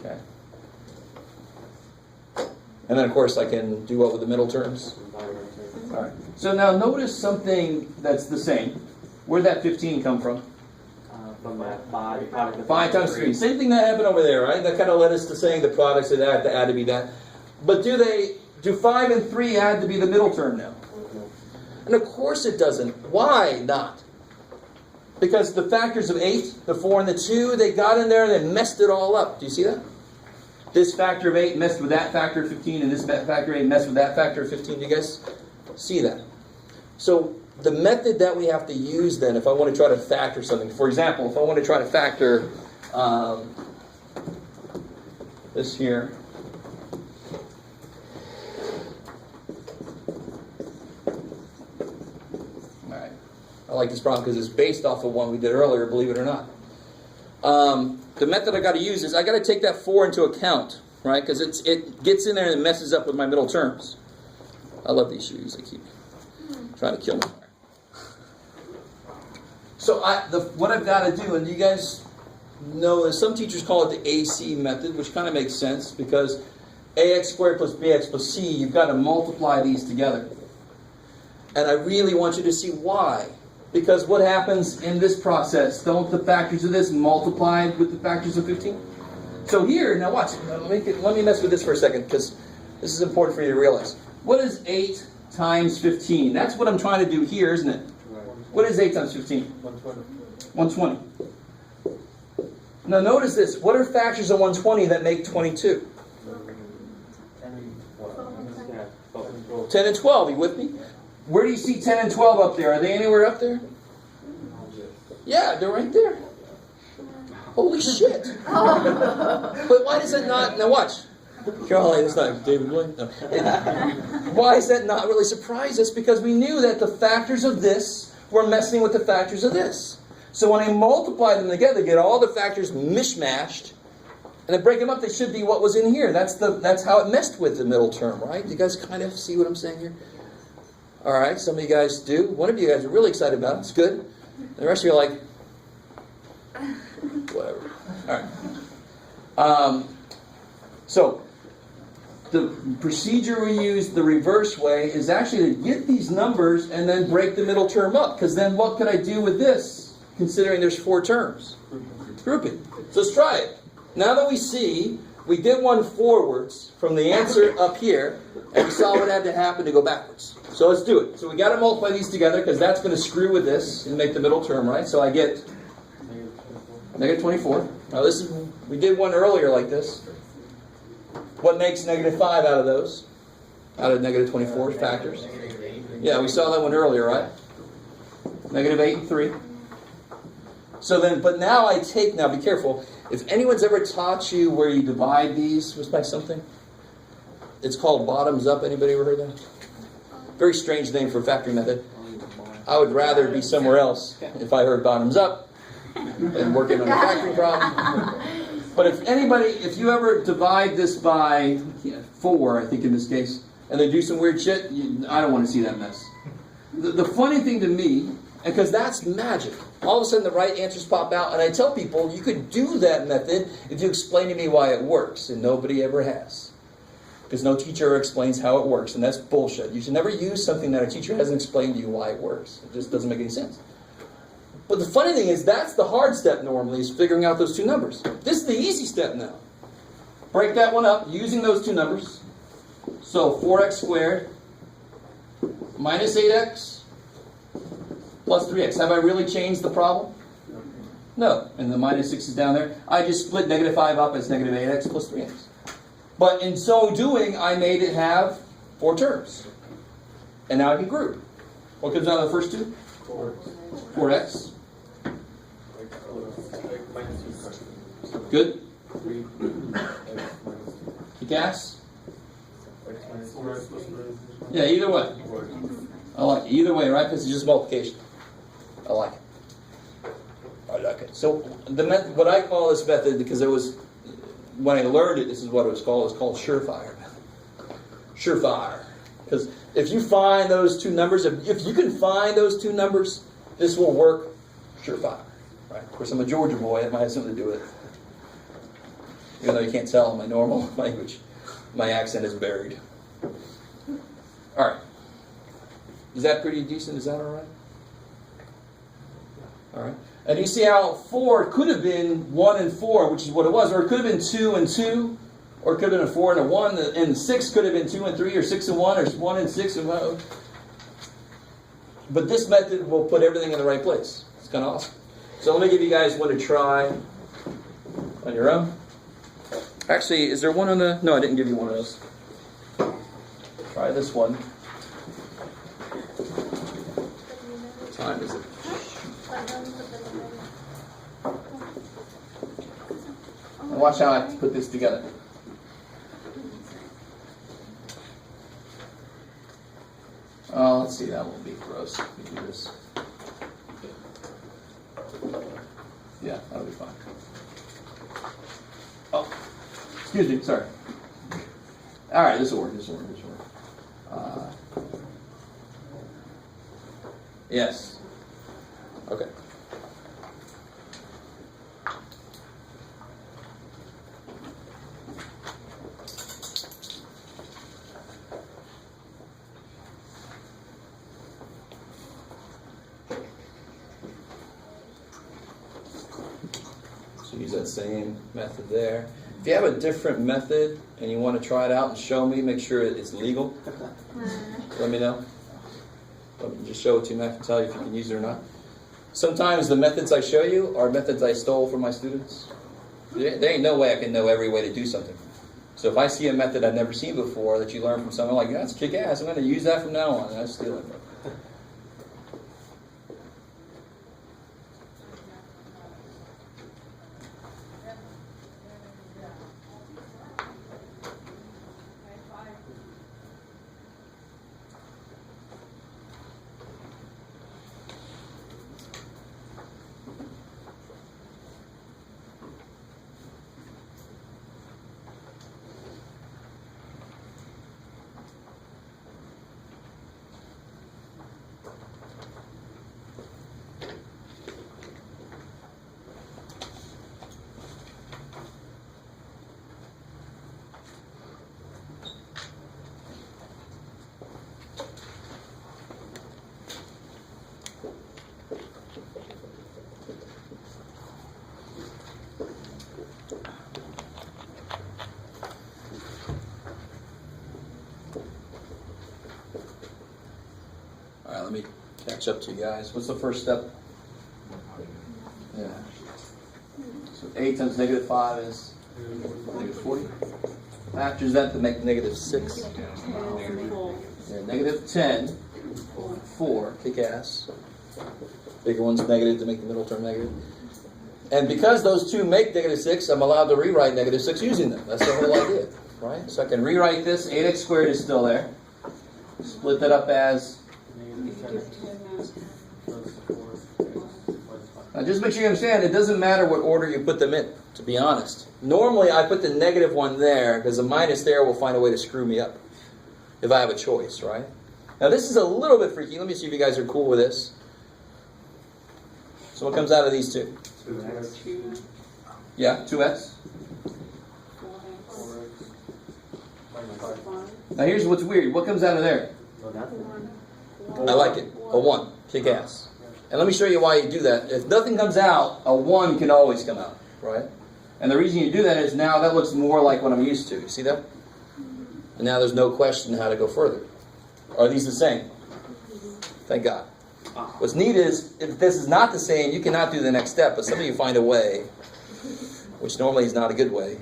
Okay. And then, of course, I can do what with the middle terms? All right. So now notice something that's the same. Where'd that 15 come from? From my 5 product of 5 times 3. Same thing that happened over there, right? That kind of led us to saying the products of that add to be that. But do 5 and 3 add to be the middle term now? And of course it doesn't. Why not? Because the factors of 8, the 4 and the 2, they got in there and they messed it all up. Do you see that? This factor of 8 messed with that factor of 15, and this factor of 8 messed with that factor of 15. Do you guys see that? So the method that we have to use then, if I want to try to factor something, for example, if I want to try to factor this here, all right, I like this problem because it's based off of one we did earlier, believe it or not. The method I got to use is I got to take that 4 into account, right? Because it gets in there and it messes up with my middle terms. I love these shoes. They keep trying to kill me. So what I've got to do, and you guys know that some teachers call it the AC method, which kind of makes sense because ax squared plus bx plus c, you've got to multiply these together. And I really want you to see why. Because what happens in this process? Don't the factors of this multiply with the factors of 15? So here, now watch. Let me mess with this for a second because this is important for you to realize. What is 8 times 15? That's what I'm trying to do here, isn't it? What is 8 times 15? 120. Now notice this. What are factors of 120 that make 22? 10 and 12. You with me? Where do you see 10 and 12 up there? Are they anywhere up there? Yeah, they're right there. Holy shit. But why does it not... Now watch. Caroline, it's not David Blaine. No. Why does that not really surprise us? Because we knew that the factors of this were messing with the factors of this. So when I multiply them together, get all the factors mishmashed, and then break them up, they should be what was in here. That's how it messed with the middle term, right? You guys kind of see what I'm saying here? All right, some of you guys do. One of you guys are really excited about it. It's good. The rest of you are like, whatever. All right. So the procedure we use, the reverse way, is actually to get these numbers and then break the middle term up. Because then what could I do with this, considering there's 4 terms? Grouping. So let's try it. Now that we see, we did one forwards from the answer up here, and we saw what had to happen to go backwards. So let's do it. So we got to multiply these together because that's going to screw with this and make the middle term, right? So I get negative 24. Now we did one earlier like this. What makes negative 5 out of those? Out of negative 24 factors? Yeah, we saw that one earlier, right? Negative 8 and 3. So then, but now be careful. If anyone's ever taught you where you divide these by something, it's called bottoms up. Anybody ever heard that? Very strange name for a factoring method. I would rather be somewhere else if I heard bottoms up than working on a factoring problem. But if you ever divide this by 4, I think in this case, and then do some weird shit, I don't want to see that mess. The funny thing to me, because that's magic. All of a sudden the right answers pop out, and I tell people you could do that method if you explain to me why it works, and nobody ever has. Because no teacher ever explains how it works, and that's bullshit. You should never use something that a teacher hasn't explained to you why it works. It just doesn't make any sense. But the funny thing is, that's the hard step normally, is figuring out those 2 numbers. This is the easy step now. Break that one up using those 2 numbers. So 4x squared minus 8x plus 3x. Have I really changed the problem? No. And the minus 6 is down there. I just split negative 5 up as negative 8x plus 3x. But in so doing, I made it have 4 terms. And now I can group. What comes out of the first 2? 4x. Good? Kick ass? Yeah, either way. I like it. Either way, right? Because it's just multiplication. I like it. I like it. So what I call this method, because it was, when I learned it, this is what it was called. It was called surefire method. Surefire. Because if you find those two numbers, if you can find those two numbers, this will work surefire. Right? Of course, I'm a Georgia boy. It might have something to do with it. Even though you can't tell in my normal language, my accent is buried. All right. Is that pretty decent? Is that all right? All right. And you see how 4 could have been 1 and 4, which is what it was, or it could have been 2 and 2, or it could have been a 4 and a 1, and 6 could have been 2 and 3, or 6 and 1, or 1 and 6 and 1. But this method will put everything in the right place. It's kind of awesome. So let me give you guys one to try on your own. Actually, is there one on the... No, I didn't give you one of those. Try this one. What time is it? And watch how I put this together. Oh, let's see, that won't be gross. We do this. Yeah, that'll be fine. Oh, excuse me, sorry. All right, this will work. Yes. Okay. So use that same method there. If you have a different method and you want to try it out and show me, make sure it's legal. Let me know. Let me just show it to you and I can tell you if you can use it or not. Sometimes the methods I show you are methods I stole from my students. There ain't no way I can know every way to do something. So if I see a method I've never seen before that you learn from someone, like, that's kick-ass, I'm going to use that from now on, and I steal it. Let me catch up to you guys. What's the first step? Yeah. So 8 times negative 5 is negative 40. After that, to make negative 6. Yeah, negative 10. 4. Kick ass. Bigger one's negative to make the middle term negative. And because those two make negative 6, I'm allowed to rewrite negative 6 using them. That's the whole idea. Right? So I can rewrite this. 8x squared is still there. Split that up as... Now just make sure you understand, it doesn't matter what order you put them in, to be honest. Normally I put the negative one there because the minus there will find a way to screw me up if I have a choice, right? Now this is a little bit freaky. Let me see if you guys are cool with this. So what comes out of these two? 2x. Yeah, 2x. Now here's what's weird. What comes out of there? Oh, nothing. I like it. A 1. Kick ass. And let me show you why you do that. If nothing comes out, a 1 can always come out, right? And the reason you do that is now that looks more like what I'm used to. You see that? And now there's no question how to go further. Are these the same? Thank God. What's neat is, if this is not the same, you cannot do the next step, but some of you find a way, which normally is not a good way.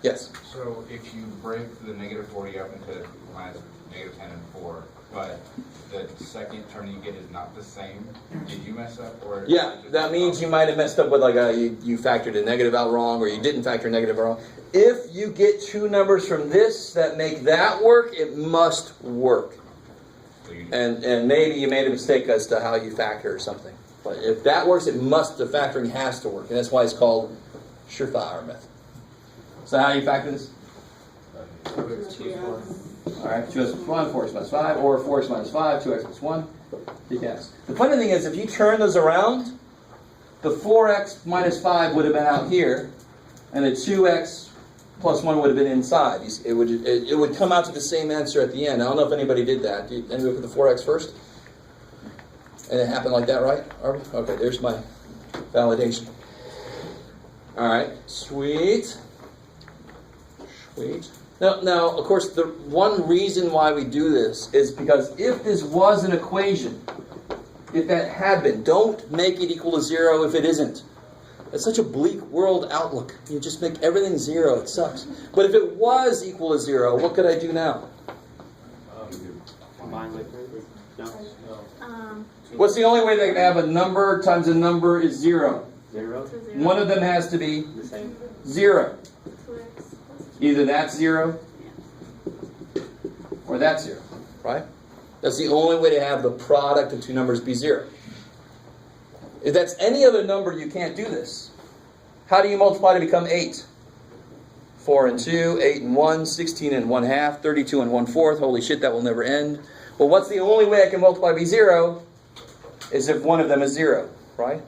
Yes? So if you break the negative 40 up into minus negative 10 and 4, but the second term you get is not the same, did you mess up? Or Yeah, that means you might have messed up with you factored a negative out wrong, or you didn't factor a negative wrong. If you get two numbers from this that make that work, it must work. So you And maybe you made a mistake as to how you factor or something. But if that works, the factoring has to work. And that's why it's called surefire method. So how do you factor this? Alright, 2x plus 1, 4x minus 5, or 4x minus 5, 2x plus 1, dx. The funny thing is, if you turn those around, the 4x minus 5 would have been out here, and the 2x plus 1 would have been inside. It would come out to the same answer at the end. I don't know if anybody did that. Did anybody put the 4x first? And it happened like that, right? Okay, there's my validation. Alright, sweet. Sweet. Now, of course, the one reason why we do this is because if this was an equation, if that had been, don't make it equal to 0 if it isn't. It's such a bleak world outlook. You just make everything 0. It sucks. But if it was equal to 0, what could I do now? Combine like no. What's the only way they can have a number times a number is 0? 0. One of them has to be The same. 0. Either that's 0 or that's 0, right? That's the only way to have the product of two numbers be 0. If that's any other number, you can't do this. How do you multiply to become 8? 4 and 2, 8 and 1, 16 and 1/2, 32 and 1/4. Holy shit, that will never end. Well, what's the only way I can multiply by 0 is if one of them is 0, right?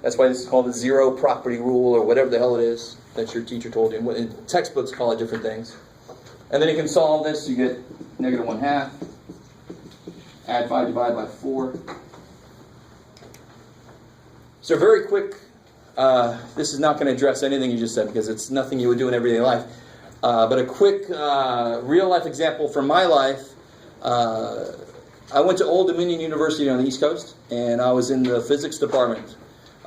That's why this is called the zero property rule or whatever the hell it is that your teacher told you. In textbooks call it different things. And then you can solve this. You get negative 1/2. Add 5 divided by 4. So very quick, this is not going to address anything you just said because it's nothing you would do in everyday life. But a quick real life example from my life. I went to Old Dominion University on the East Coast, and I was in the physics department.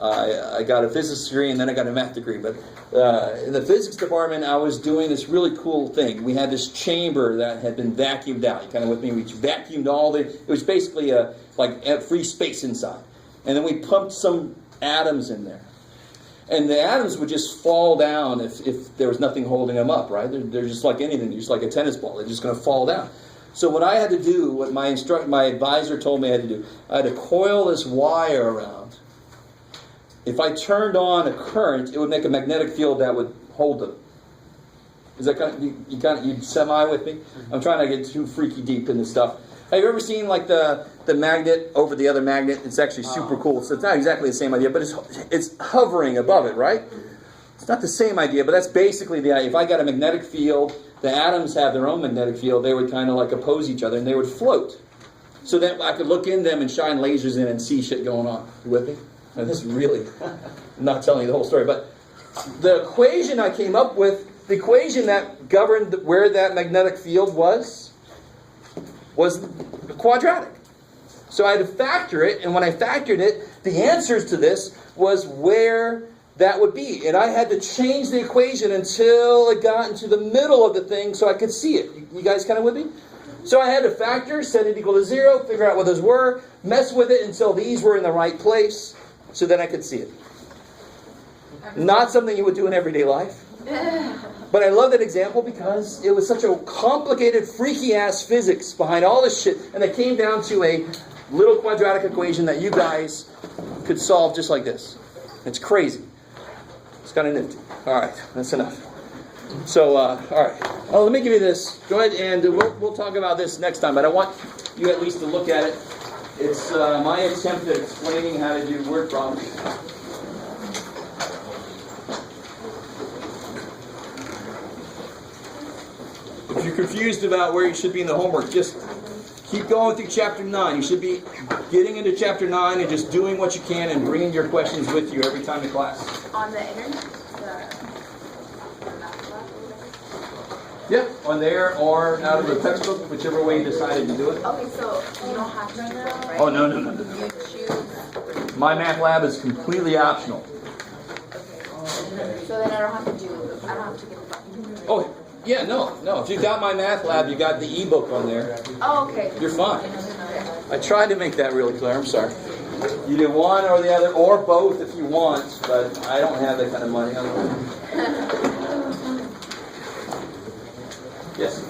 I got a physics degree, and then I got a math degree. But in the physics department, I was doing this really cool thing. We had this chamber that had been vacuumed out. You kind of with me? We vacuumed it was basically like free space inside. And then we pumped some atoms in there. And the atoms would just fall down if there was nothing holding them up, right? They're just like anything. They're just like a tennis ball. They're just going to fall down. So what I had to do, what my advisor told me I had to do, I had to coil this wire around. If I turned on a current, it would make a magnetic field that would hold them. Is that you semi with me? I'm trying to get too freaky deep in this stuff. Have you ever seen like the magnet over the other magnet? It's actually super cool. So it's not exactly the same idea, but it's hovering above it, right? It's not the same idea, but that's basically the idea. If I got a magnetic field, the atoms have their own magnetic field, they would kind of like oppose each other and they would float. So that I could look in them and shine lasers in and see shit going on. You with me? Now, this is really, I'm not telling you the whole story, but the equation I came up with, the equation that governed where that magnetic field was quadratic. So I had to factor it, and when I factored it, the answers to this was where that would be. And I had to change the equation until it got into the middle of the thing so I could see it. You guys kind of with me? So I had to factor, set it equal to 0, figure out what those were, mess with it until these were in the right place, so then I could see it. Not something you would do in everyday life. But I love that example because it was such a complicated, freaky-ass physics behind all this shit, and it came down to a little quadratic equation that you guys could solve just like this. It's crazy. It's kind of nifty. All right, that's enough. So, all right. Oh, let me give you this. Go ahead, and we'll talk about this next time, but I want you at least to look at it. It's my attempt at explaining how to do word problems. If you're confused about where you should be in the homework, just keep going through Chapter 9. You should be getting into Chapter 9 and just doing what you can and bringing your questions with you every time to class. On the internet? Yeah, on there or out of the textbook, whichever way you decided to do it. Okay, so you don't have to do that, right? Oh, no. You choose. My math lab is completely optional. So then I don't have to get the document. Oh, yeah, no. If you got my math lab, you got the ebook on there. Oh, okay. You're fine. I tried to make that really clear. I'm sorry. You do one or the other, or both if you want, but I don't have that kind of money. Yes.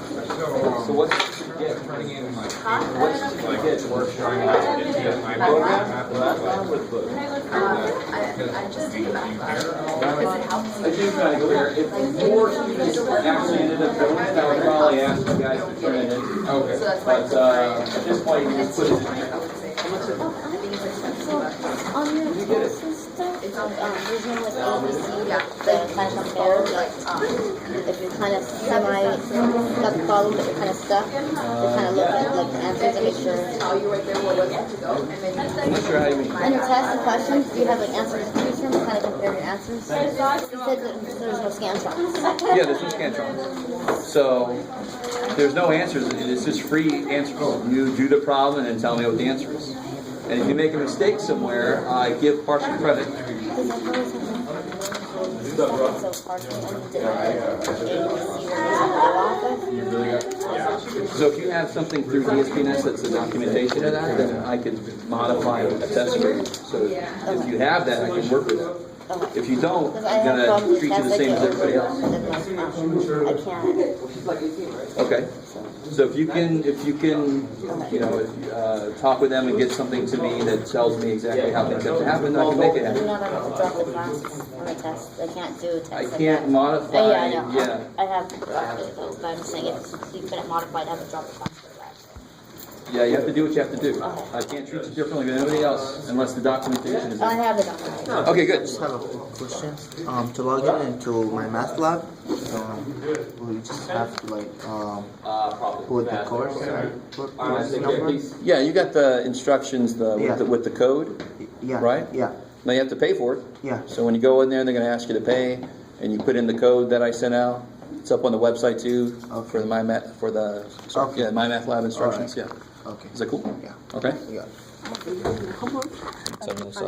So what's the get? putting in like, What did you get? we're showing how to get to the time Program? map, The last one with book? I just do that because it helps. I do kind of go there. If more students actually ended up doing it, I would probably ask you guys to turn it in. Okay. So that's why. But at this point, you just put it in there. I would say. I think it's like $70. On your course and stuff, It's on there's no like ABC, Yeah. the kind of compare, like if you're kind of semi, not the problem, but you're kind of stuck, you kind of look at like the answers and make sure. tell you right there where it to go, and then I'm not sure how you mean. On your test and questions, do you have like answers to choose from, kind of compare your answers? You said that there's no Scantrons. Yeah, there's no Scantrons. So there's no answers. It's just free answers. You do the problem and then tell me what the answer is. And if you make a mistake somewhere, I give partial credit. Because I've always had so partial and you did like ABC or So if you have something through DSPNS that's a documentation of that, then I could modify a test for you. So if you have that, I can work with it. If you don't, Because I I'm have gonna problems treat you the with same as everybody else. I can't. She's like 18, right? Okay. So if you can, you know, talk with them and get something to me that tells me exactly how things have to happen, I can make it You're happen. not allowed to drop the classes on the test. They can't do a test I like can't that. modify, Yeah, I know. yeah. I have dropped it though, but I'm just saying if you couldn't modify it, I would drop the class for that. Yeah, you have to do what you have to do. I can't treat you differently than anybody else unless the documentation is I there. have the document. Okay, I good. just have a quick question. To log in into my math lab, we just have to like Probably. put the course Alright, course take care, number. peace. Yeah, you got the instructions Yeah. with the code. Yeah. Right? Yeah. Now you have to pay for it. Yeah. So when you go in there, they're going to ask you to pay, and you put in the code that I sent out. It's up on the website too for the MyMath Okay. MyMath Lab instructions. Yeah. Okay. Is that cool? Yeah. Okay. Yeah. Send this,